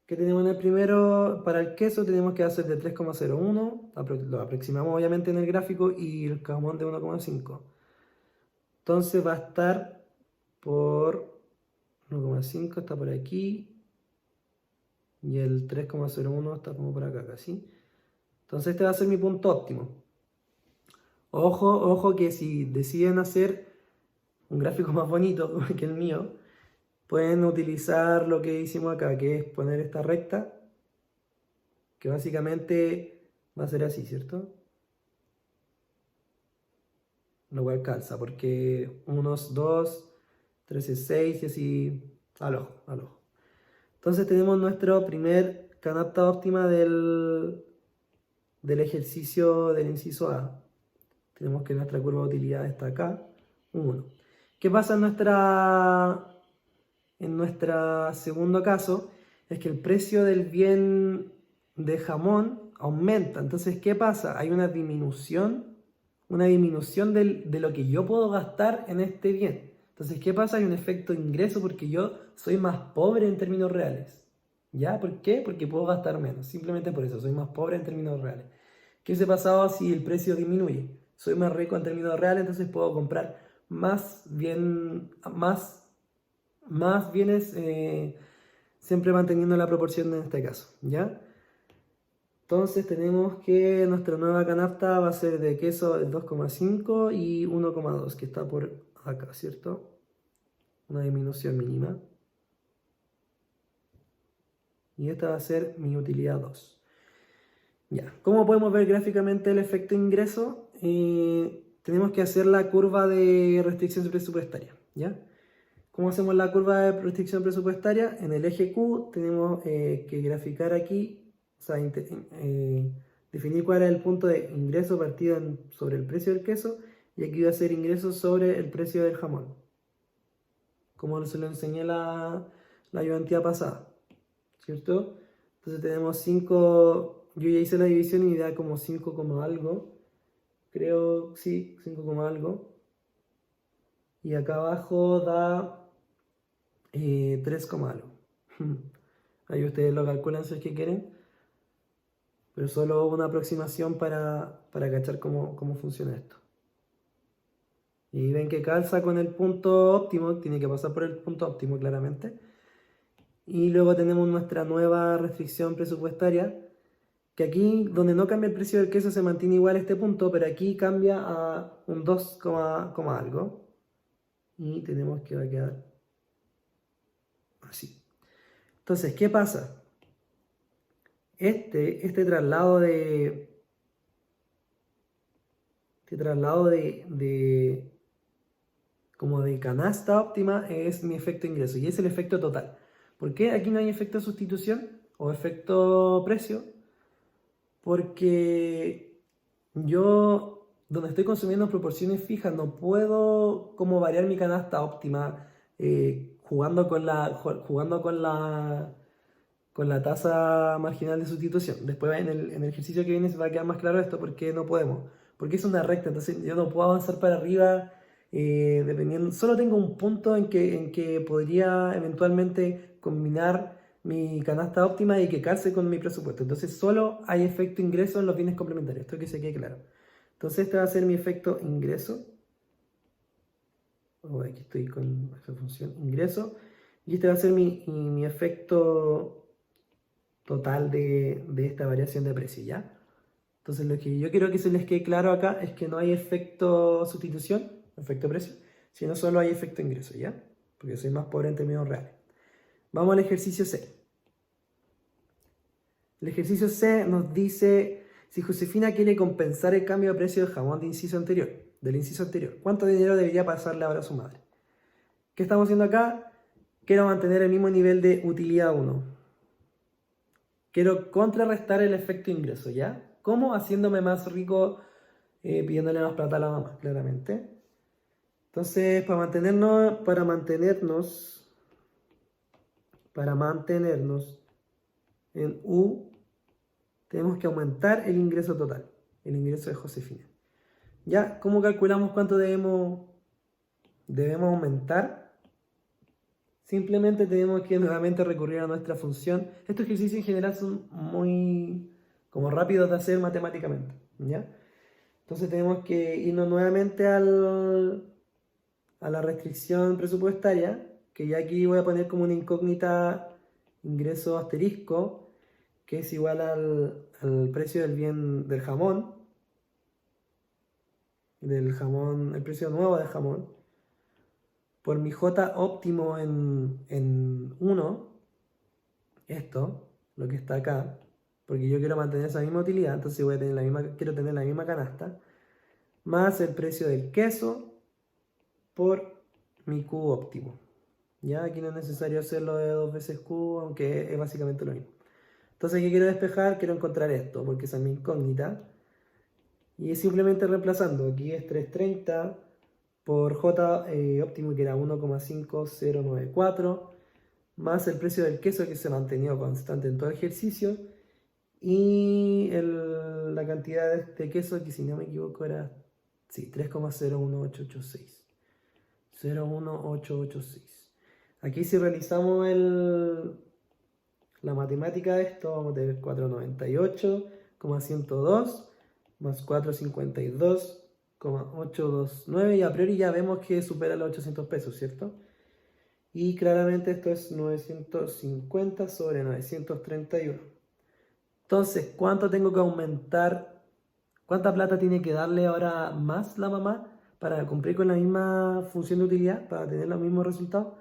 ¿qué tenemos en el primero? Para el queso tenemos que hacer de 3,01, lo aproximamos obviamente en el gráfico, y el jamón de 1,5. Entonces va a estar por 1,5, está por aquí, y el 3,01 está como por acá casi. Entonces este va a ser mi punto óptimo. Ojo que si deciden hacer un gráfico más bonito que el mío, pueden utilizar lo que hicimos acá, que es poner esta recta, que básicamente va a ser así, ¿cierto? Lo cual calza, porque unos 2, 13, 6 y así al ojo. Entonces tenemos nuestro primer canasta óptima del ejercicio del inciso A. Tenemos que nuestra curva de utilidad está acá, 1. ¿Qué pasa en nuestra segundo caso? Es que el precio del bien de jamón aumenta. Entonces, ¿qué pasa? Hay una disminución de lo que yo puedo gastar en este bien. Entonces, ¿qué pasa? Hay un efecto ingreso porque yo soy más pobre en términos reales. ¿Ya? ¿Por qué? Porque puedo gastar menos. Simplemente por eso, soy más pobre en términos reales. ¿Qué hubiese pasado si el precio disminuye? Soy más rico en términos reales, entonces puedo comprar más bienes, siempre manteniendo la proporción en este caso, ¿ya? Entonces tenemos que nuestra nueva canasta va a ser de queso de 2,5 y 1,2, que está por acá, ¿cierto? Una disminución mínima. Y esta va a ser mi utilidad 2. Ya, ¿cómo podemos ver gráficamente el efecto ingreso? Tenemos que hacer la curva de restricción presupuestaria, ¿ya? ¿Cómo hacemos la curva de restricción presupuestaria? En el eje Q tenemos que graficar aquí, o sea, definir cuál es el punto de ingreso partido sobre el precio del queso y aquí va a ser ingresos sobre el precio del jamón, como se lo enseñé la ayudantía pasada, ¿cierto? Entonces tenemos 5, yo ya hice la división y me da como 5 como algo, creo, sí, 5 como algo, y acá abajo da 3 como algo. Ahí ustedes lo calculan si es que quieren, pero solo una aproximación para cachar cómo funciona esto. Y ven que calza con el punto óptimo, tiene que pasar por el punto óptimo claramente. Y luego tenemos nuestra nueva restricción presupuestaria, que aquí donde no cambia el precio del queso se mantiene igual este punto, pero aquí cambia a un 2, algo. Y tenemos que va a quedar así. Entonces, ¿qué pasa? Este traslado como de canasta óptima es mi efecto ingreso y es el efecto total. ¿Por qué aquí no hay efecto sustitución o efecto precio? Porque yo, donde estoy consumiendo proporciones fijas, no puedo como variar mi canasta óptima jugando con la tasa marginal de sustitución. Después en el ejercicio que viene se va a quedar más claro esto porque no podemos. Porque es una recta, entonces yo no puedo avanzar para arriba dependiendo. Solo tengo un punto en que podría eventualmente combinar mi canasta óptima y que calce con mi presupuesto. Entonces solo hay efecto ingreso en los bienes complementarios. Esto que se quede claro. Entonces este va a ser mi efecto ingreso. Aquí estoy con esta función ingreso. Y este va a ser mi efecto total de esta variación de precio, ¿ya? Entonces lo que yo quiero que se les quede claro acá es que no hay efecto sustitución, efecto precio, sino solo hay efecto ingreso, ¿ya? Porque soy más pobre en términos reales. Vamos al ejercicio C. El ejercicio C nos dice, si Josefina quiere compensar el cambio de precio del jamón del inciso anterior, ¿cuánto dinero debería pasarle ahora a su madre? ¿Qué estamos haciendo acá? Quiero mantener el mismo nivel de utilidad 1. Quiero contrarrestar el efecto ingreso, ¿ya? ¿Cómo? Haciéndome más rico, pidiéndole más plata a la mamá, claramente. Entonces, para mantenernos en U, tenemos que aumentar el ingreso total, el ingreso de Josefina. ¿Ya? ¿Cómo calculamos cuánto debemos aumentar? Simplemente tenemos que nuevamente recurrir a nuestra función. Estos ejercicios en general son muy como rápidos de hacer matemáticamente, ¿ya? Entonces tenemos que irnos nuevamente a la restricción presupuestaria, que ya aquí voy a poner como una incógnita ingreso asterisco, que es igual al precio del bien del jamón, el precio nuevo del jamón, por mi J óptimo en 1, esto, lo que está acá, porque yo quiero mantener esa misma utilidad, entonces quiero tener la misma canasta, más el precio del queso por mi Q óptimo. Ya aquí no es necesario hacerlo de 2 veces Q, aunque es básicamente lo mismo. Entonces, ¿qué quiero despejar? Quiero encontrar esto, porque esa es mi incógnita. Y es simplemente reemplazando. Aquí es 330 por J óptimo, que era 1,5094, más el precio del queso, que se ha mantenido constante en todo el ejercicio, y la cantidad de queso, que si no me equivoco era, sí, 3,01886. 01886. Aquí si realizamos la matemática de esto, vamos a tener 498,102 más 452,829 y a priori ya vemos que supera los 800 pesos, ¿cierto? Y claramente esto es 950 sobre 931. Entonces, ¿cuánto tengo que aumentar? ¿Cuánta plata tiene que darle ahora más la mamá para cumplir con la misma función de utilidad, para tener los mismos resultados?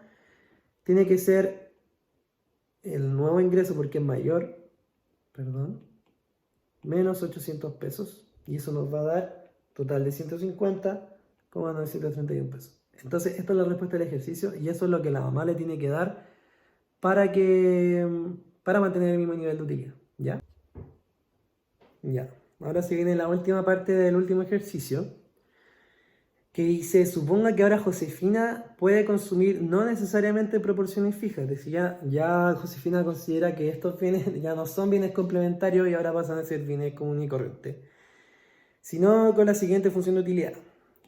Tiene que ser el nuevo ingreso, porque es mayor, perdón, menos 800 pesos. Y eso nos va a dar total de 150,931 pesos. Entonces, esta es la respuesta del ejercicio y eso es lo que la mamá le tiene que dar para mantener el mismo nivel de utilidad. ¿Ya? Ya. Ahora se viene la última parte del último ejercicio. que dice, suponga que ahora Josefina puede consumir no necesariamente proporciones fijas, es decir, ya Josefina considera que estos bienes ya no son bienes complementarios y ahora pasan a ser bienes comunes y corrientes, sino con la siguiente función de utilidad,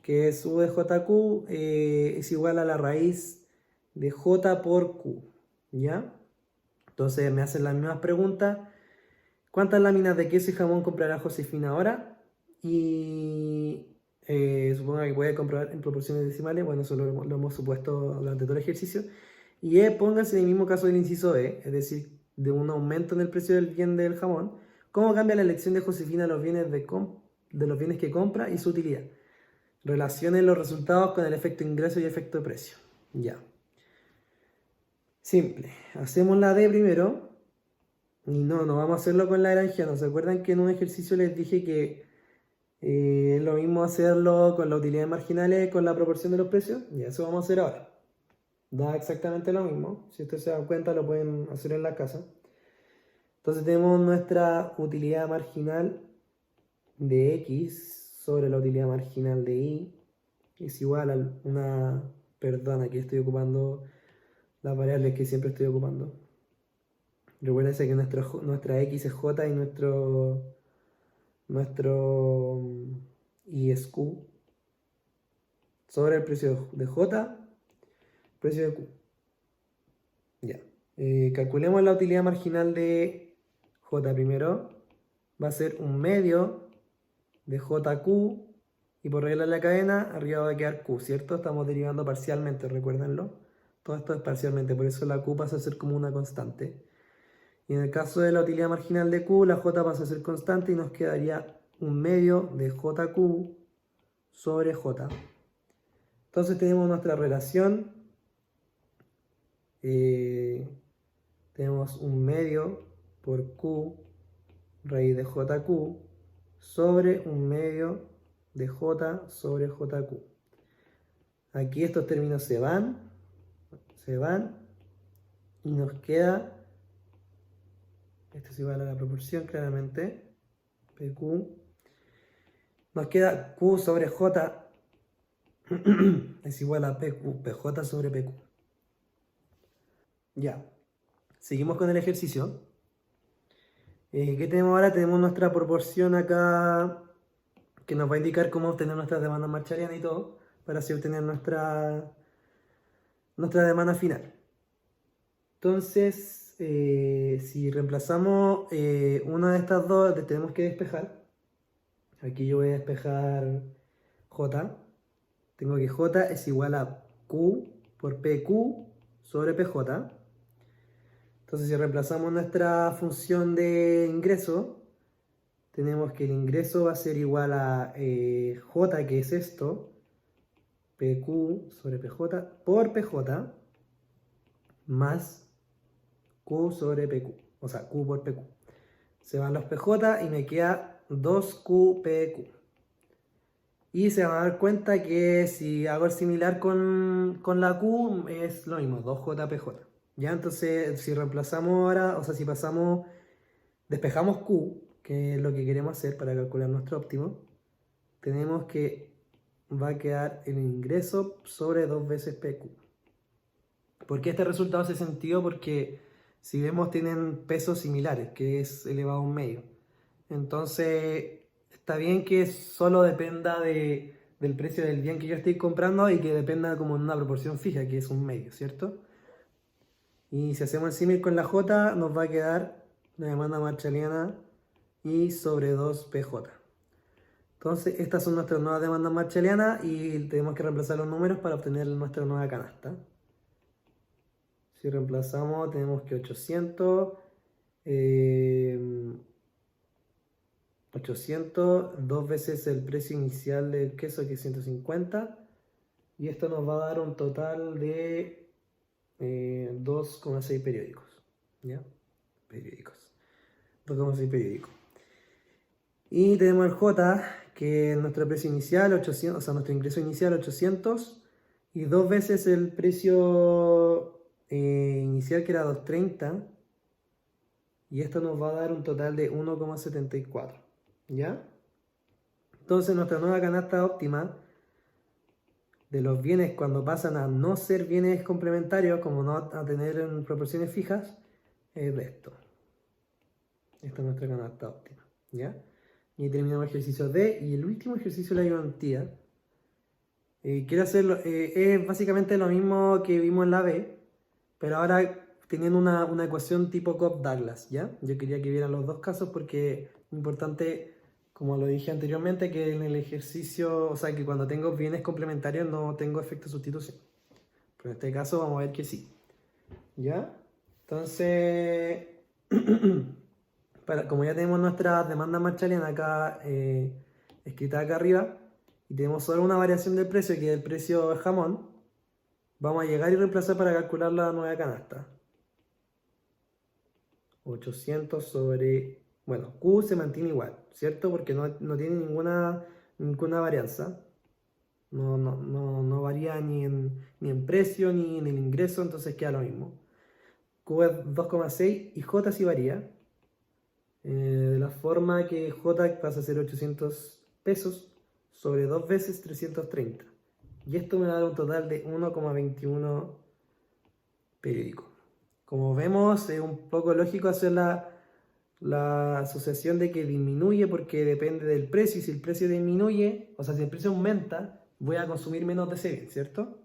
que es U de JQ es igual a la raíz de J por Q, ¿ya? Entonces me hacen las mismas preguntas. ¿Cuántas láminas de queso y jamón comprará Josefina ahora? Y supongo que puede comprar en proporciones decimales. Bueno, eso lo hemos supuesto durante todo el ejercicio. Y pónganse en el mismo caso del inciso E, es decir, de un aumento en el precio del bien del jamón. ¿Cómo cambia la elección de Josefina los bienes de los bienes que compra y su utilidad? Relacionen los resultados con el efecto ingreso y efecto precio. Ya. Simple. Hacemos la D primero. Y no vamos a hacerlo con la granjera. ¿Se acuerdan que en un ejercicio les dije que es lo mismo hacerlo con las utilidades marginales con la proporción de los precios? Y eso vamos a hacer ahora. Da exactamente lo mismo. Si ustedes se dan cuenta, lo pueden hacer en la casa. Entonces tenemos nuestra utilidad marginal de X sobre la utilidad marginal de Y. Es igual a una... Perdón, aquí estoy ocupando las variables que siempre estoy ocupando. Recuerden que nuestra X es J y nuestro Y es Q sobre el precio de J, precio de Q. Ya. Calculemos la utilidad marginal de J primero. Va a ser un medio de JQ y por regla de la cadena arriba va a quedar Q, ¿cierto? Estamos derivando parcialmente, recuérdenlo. Todo esto es parcialmente, por eso la Q pasa a ser como una constante. Y en el caso de la utilidad marginal de Q, la J pasa a ser constante y nos quedaría un medio de JQ sobre J. Entonces tenemos nuestra relación. Tenemos un medio por Q raíz de JQ sobre un medio de J sobre JQ. Aquí estos términos se van y nos queda, esto es igual a la proporción claramente, PQ, nos queda Q sobre J es igual a PQ, PJ sobre PQ. Ya, seguimos con el ejercicio. ¿Qué tenemos ahora? Tenemos nuestra proporción acá que nos va a indicar cómo obtener nuestras demandas marcharianas y todo, para así obtener nuestra demanda final. Entonces, si reemplazamos una de estas dos, tenemos que despejar. Aquí yo voy a despejar J. Tengo que J es igual a Q por PQ sobre PJ. Entonces, si reemplazamos nuestra función de ingreso, tenemos que el ingreso va a ser igual a J, que es esto, PQ sobre PJ por PJ, más Q sobre PQ, o sea, Q por PQ. Se van los PJ y me queda 2QPQ. Y se van a dar cuenta que si hago el similar con la Q, es lo mismo, 2JPJ. Ya, entonces, si reemplazamos ahora, o sea, si despejamos Q, que es lo que queremos hacer para calcular nuestro óptimo, tenemos que va a quedar el ingreso sobre 2 veces PQ. ¿Por qué este resultado hace sentido? Porque si vemos tienen pesos similares, que es elevado a un medio. Entonces, está bien que solo dependa del precio del bien que yo estoy comprando y que dependa como en una proporción fija, que es un medio, ¿cierto? Y si hacemos el símil con la J, nos va a quedar la demanda marchaliana y sobre 2PJ. Entonces, estas son nuestras nuevas demandas marchalianas y tenemos que reemplazar los números para obtener nuestra nueva canasta. Si reemplazamos, tenemos que 800, 2 veces el precio inicial del queso, que es 150, y esto nos va a dar un total de 2,6 periódicos. ¿Ya? Periódicos. 2,6 periódicos. Y tenemos el J, que es nuestro precio inicial, 800, o sea, nuestro ingreso inicial, 800, y 2 veces el precio inicial, que era 230, y esto nos va a dar un total de 1,74. ¿Ya? Entonces nuestra nueva canasta óptima de los bienes cuando pasan a no ser bienes complementarios, como no a tener en proporciones fijas, es de esto. Esta es nuestra canasta óptima, ¿ya? Y terminamos el ejercicio D, y el último ejercicio de la ayudantía. Quiero hacerlo, es básicamente lo mismo que vimos en la B, pero ahora teniendo una ecuación tipo Cobb-Douglas, ¿ya? Yo quería que vieran los dos casos porque es importante, como lo dije anteriormente, que en el ejercicio, o sea, que cuando tengo bienes complementarios no tengo efecto de sustitución. Pero en este caso vamos a ver que sí, ¿ya? Entonces, como ya tenemos nuestras demandas marshallianas acá escritas acá arriba, y tenemos solo una variación del precio, que es el precio del jamón, vamos a llegar y reemplazar para calcular la nueva canasta. 800 sobre... Bueno, Q se mantiene igual, ¿cierto? Porque no tiene ninguna varianza. No varía ni en precio ni en el ingreso, entonces queda lo mismo. Q es 2,6 y J sí varía. De la forma que J pasa a ser 800 pesos sobre 2 veces 330. Y esto me va a dar un total de 1,21 periódico. Como vemos, es un poco lógico hacer la asociación de que disminuye porque depende del precio. Y si el precio disminuye, o sea, si el precio aumenta, voy a consumir menos de ese bien, ¿cierto?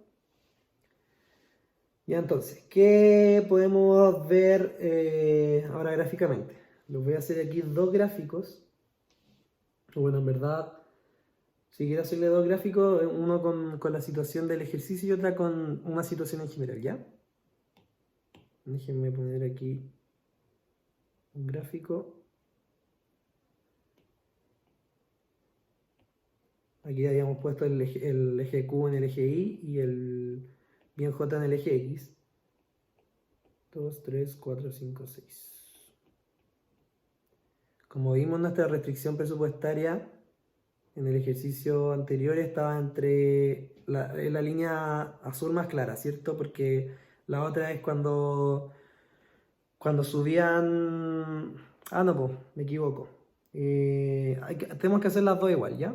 Ya entonces, ¿qué podemos ver ahora gráficamente? Les voy a hacer aquí dos gráficos. Bueno, en verdad, si quiero hacerle dos gráficos, uno con la situación del ejercicio y otra con una situación en general, ¿ya? Déjenme poner aquí un gráfico. Aquí habíamos puesto el eje Q en el eje Y y el bien J en el eje X. 2, 3, 4, 5, 6. Como vimos, nuestra restricción presupuestaria en el ejercicio anterior estaba entre la línea azul más clara, ¿cierto? Porque la otra es cuando subían... Ah, no, pues, me equivoco. Tenemos que hacer las dos igual, ¿ya?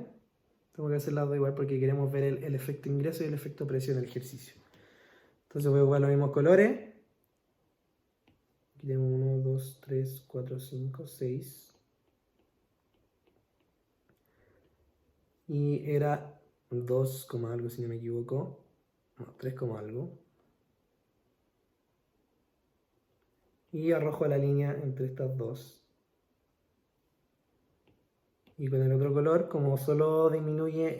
Tengo que hacer las dos igual porque queremos ver el efecto ingreso y el efecto precio en el ejercicio. Entonces voy a ocupar los mismos colores. Aquí tenemos 1, 2, 3, 4, 5, 6. Y era 2, algo si no me equivoco. No, 3, algo. Y arrojo la línea entre estas dos. Y con el otro color, como solo disminuye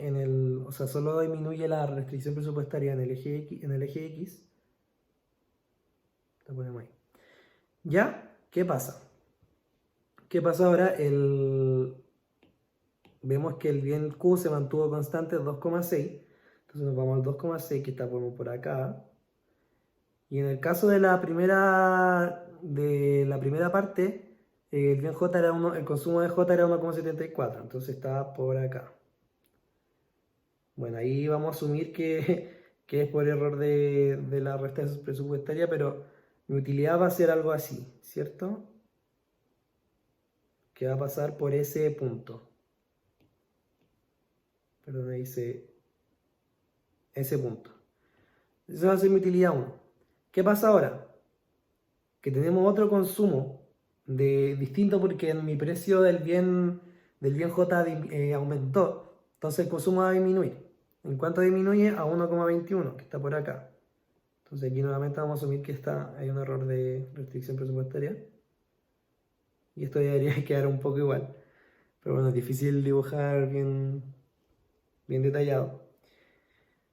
solo disminuye la restricción presupuestaria en el eje X, lo ponemos ahí. ¿Ya? ¿Qué pasa? ¿Qué pasa ahora? Vemos que el bien Q se mantuvo constante 2,6. Entonces nos vamos al 2,6 que está por acá. Y en el caso de la primera parte, el bien J era el consumo de J era 1,74. Entonces está por acá. Bueno, ahí vamos a asumir que es por error de la resta presupuestaria, pero mi utilidad va a ser algo así, ¿cierto? Que va a pasar por ese punto. Perdón, dice ese punto. Esa va a ser mi utilidad 1. ¿Qué pasa ahora? Que tenemos otro consumo distinto porque mi precio del bien J aumentó. Entonces el consumo va a disminuir. ¿En cuánto disminuye? A 1,21, que está por acá. Entonces aquí nuevamente vamos a asumir que hay un error de restricción presupuestaria. Y esto debería quedar un poco igual. Pero bueno, es difícil dibujar bien detallado.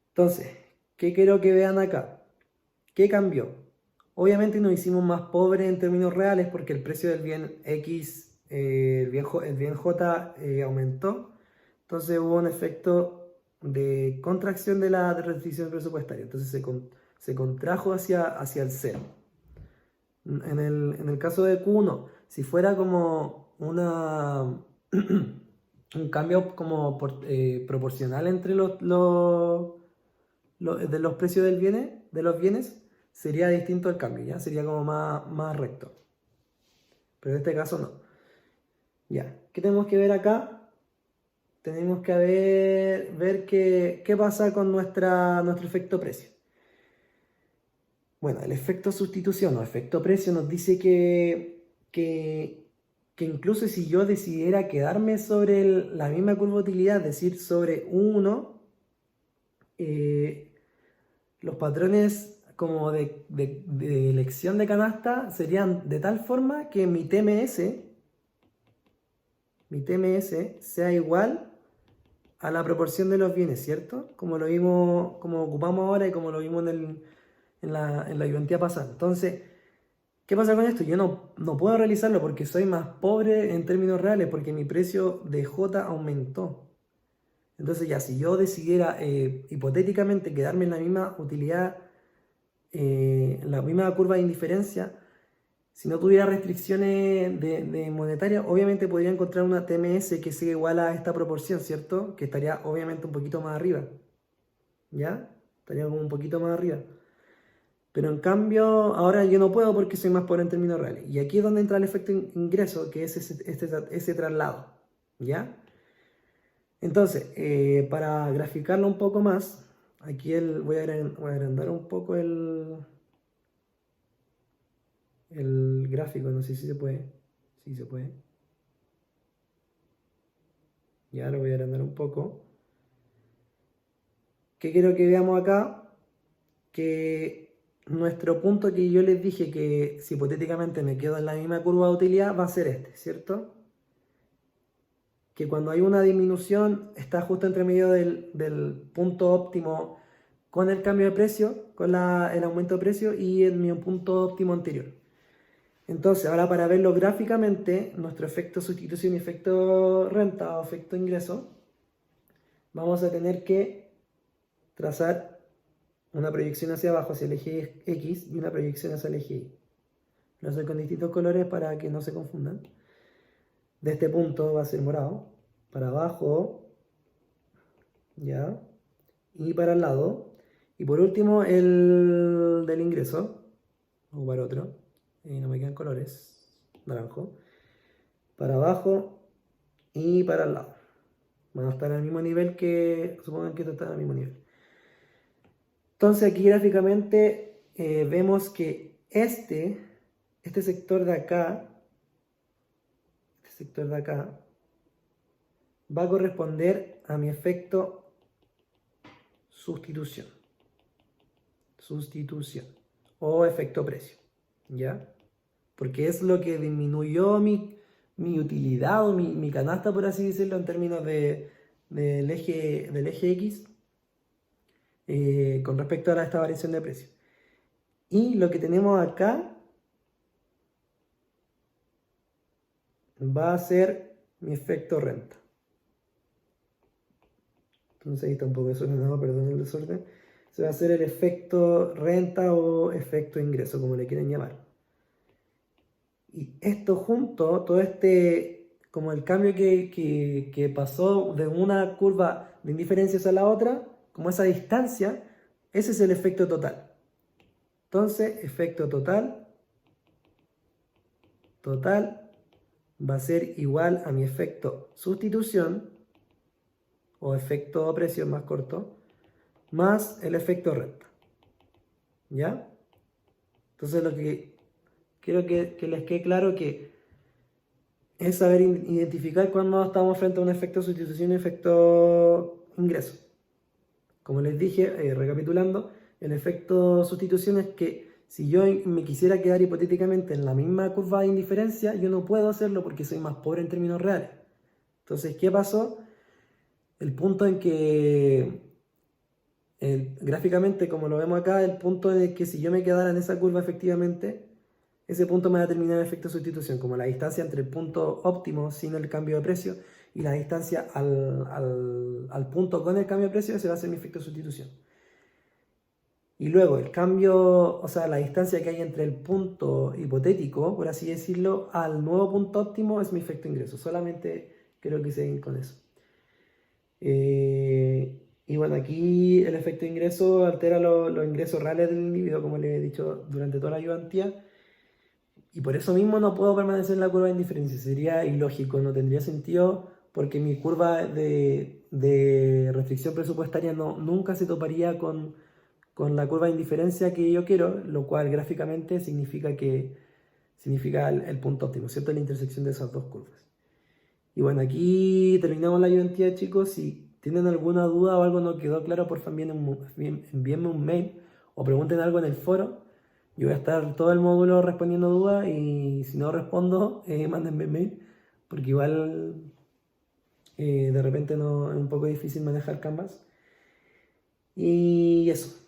Entonces, ¿qué quiero que vean acá? ¿Qué cambió? Obviamente nos hicimos más pobres en términos reales porque el precio del bien X, el bien J aumentó. Entonces hubo un efecto de contracción de la restricción presupuestaria. Entonces se contrajo hacia el cero. En el caso de Q1, si fuera como un cambio como proporcional entre de los precios de los bienes, sería distinto el cambio, ¿ya? Sería como más recto. Pero en este caso no. Ya, ¿qué tenemos que ver acá? tenemos que ver qué pasa con nuestro efecto precio. Bueno, el efecto sustitución o efecto precio nos dice que incluso si yo decidiera quedarme sobre la misma curva de utilidad, es decir, sobre 1, los patrones como de elección de canasta serían de tal forma que mi TMS sea igual a la proporción de los bienes, ¿cierto? Como lo vimos, como ocupamos ahora y como lo vimos en la ayudantía pasada. Entonces, ¿qué pasa con esto? Yo no puedo realizarlo porque soy más pobre en términos reales, porque mi precio de J aumentó. Entonces ya, si yo decidiera hipotéticamente quedarme en la misma utilidad, en la misma curva de indiferencia, si no tuviera restricciones de monetarias, obviamente podría encontrar una TMS que sea igual a esta proporción, ¿cierto? Que estaría obviamente un poquito más arriba. ¿Ya? Estaría como un poquito más arriba. Pero en cambio, ahora yo no puedo porque soy más pobre en términos reales. Y aquí es donde entra el efecto ingreso, que es ese traslado. ¿Ya? Entonces, para graficarlo un poco más, aquí voy a agrandar un poco el gráfico, no sé si se puede. Sí se puede. Ya lo voy a agrandar un poco. ¿Qué quiero que veamos acá? Que nuestro punto que yo les dije que si hipotéticamente me quedo en la misma curva de utilidad va a ser este, ¿cierto? Que cuando hay una disminución está justo entre medio del punto óptimo con el cambio de precio, con el aumento de precio y en mi punto óptimo anterior. Entonces, ahora para verlo gráficamente, nuestro efecto sustitución y efecto renta o efecto ingreso, vamos a tener que trazar una proyección hacia abajo, hacia el eje X, y una proyección hacia el eje Y. Lo hago con distintos colores para que no se confundan. De este punto va a ser morado, para abajo, ya, y para el lado. Y por último, el del ingreso, o para otro, no me quedan colores, naranjo, para abajo y para el lado. Van a estar al mismo nivel supongan que esto está al mismo nivel. Entonces aquí gráficamente vemos que este sector de acá, va a corresponder a mi efecto sustitución o efecto precio, ¿ya? Porque es lo que disminuyó mi utilidad o mi canasta, por así decirlo, en términos del eje X con respecto a esta variación de precio. Y lo que tenemos acá va a ser mi efecto renta. Entonces ahí está un poco desordenado, perdón el desorden. Se va a hacer el efecto renta o efecto ingreso, como le quieren llamar. Y esto junto, todo como el cambio que pasó de una curva de indiferencias a la otra, como esa distancia, ese es el efecto total. Entonces, efecto total va a ser igual a mi efecto sustitución o efecto precio más corto, más el efecto renta. ¿Ya? Entonces lo que quiero que les quede claro que es saber identificar cuando estamos frente a un efecto sustitución y efecto ingreso. Como les dije, recapitulando, el efecto sustitución es que si yo me quisiera quedar hipotéticamente en la misma curva de indiferencia, yo no puedo hacerlo porque soy más pobre en términos reales. Entonces, ¿qué pasó? El punto en que, gráficamente, como lo vemos acá, el punto en el que si yo me quedara en esa curva efectivamente, ese punto me va a determinar el efecto sustitución, como la distancia entre el punto óptimo sin el cambio de precio y la distancia al punto con el cambio de precio, ese va a ser mi efecto sustitución. Y luego el cambio, o sea, la distancia que hay entre el punto hipotético, por así decirlo, al nuevo punto óptimo es mi efecto ingreso. Solamente quiero que se den con eso. Y bueno, aquí el efecto ingreso altera los ingresos reales del individuo, como les he dicho durante toda la ayudantía. Y por eso mismo no puedo permanecer en la curva de indiferencia. Sería ilógico, no tendría sentido porque mi curva de restricción presupuestaria nunca se toparía con la curva de indiferencia que yo quiero, lo cual gráficamente significa el punto óptimo, ¿cierto? La intersección de esas dos curvas. Y bueno, aquí terminamos la ayudantía, chicos. Si tienen alguna duda o algo no quedó claro, por favor envíenme un mail o pregunten algo en el foro. Yo voy a estar todo el módulo respondiendo dudas y si no respondo, mándenme mail, porque igual de repente no, es un poco difícil manejar Canvas. Y eso.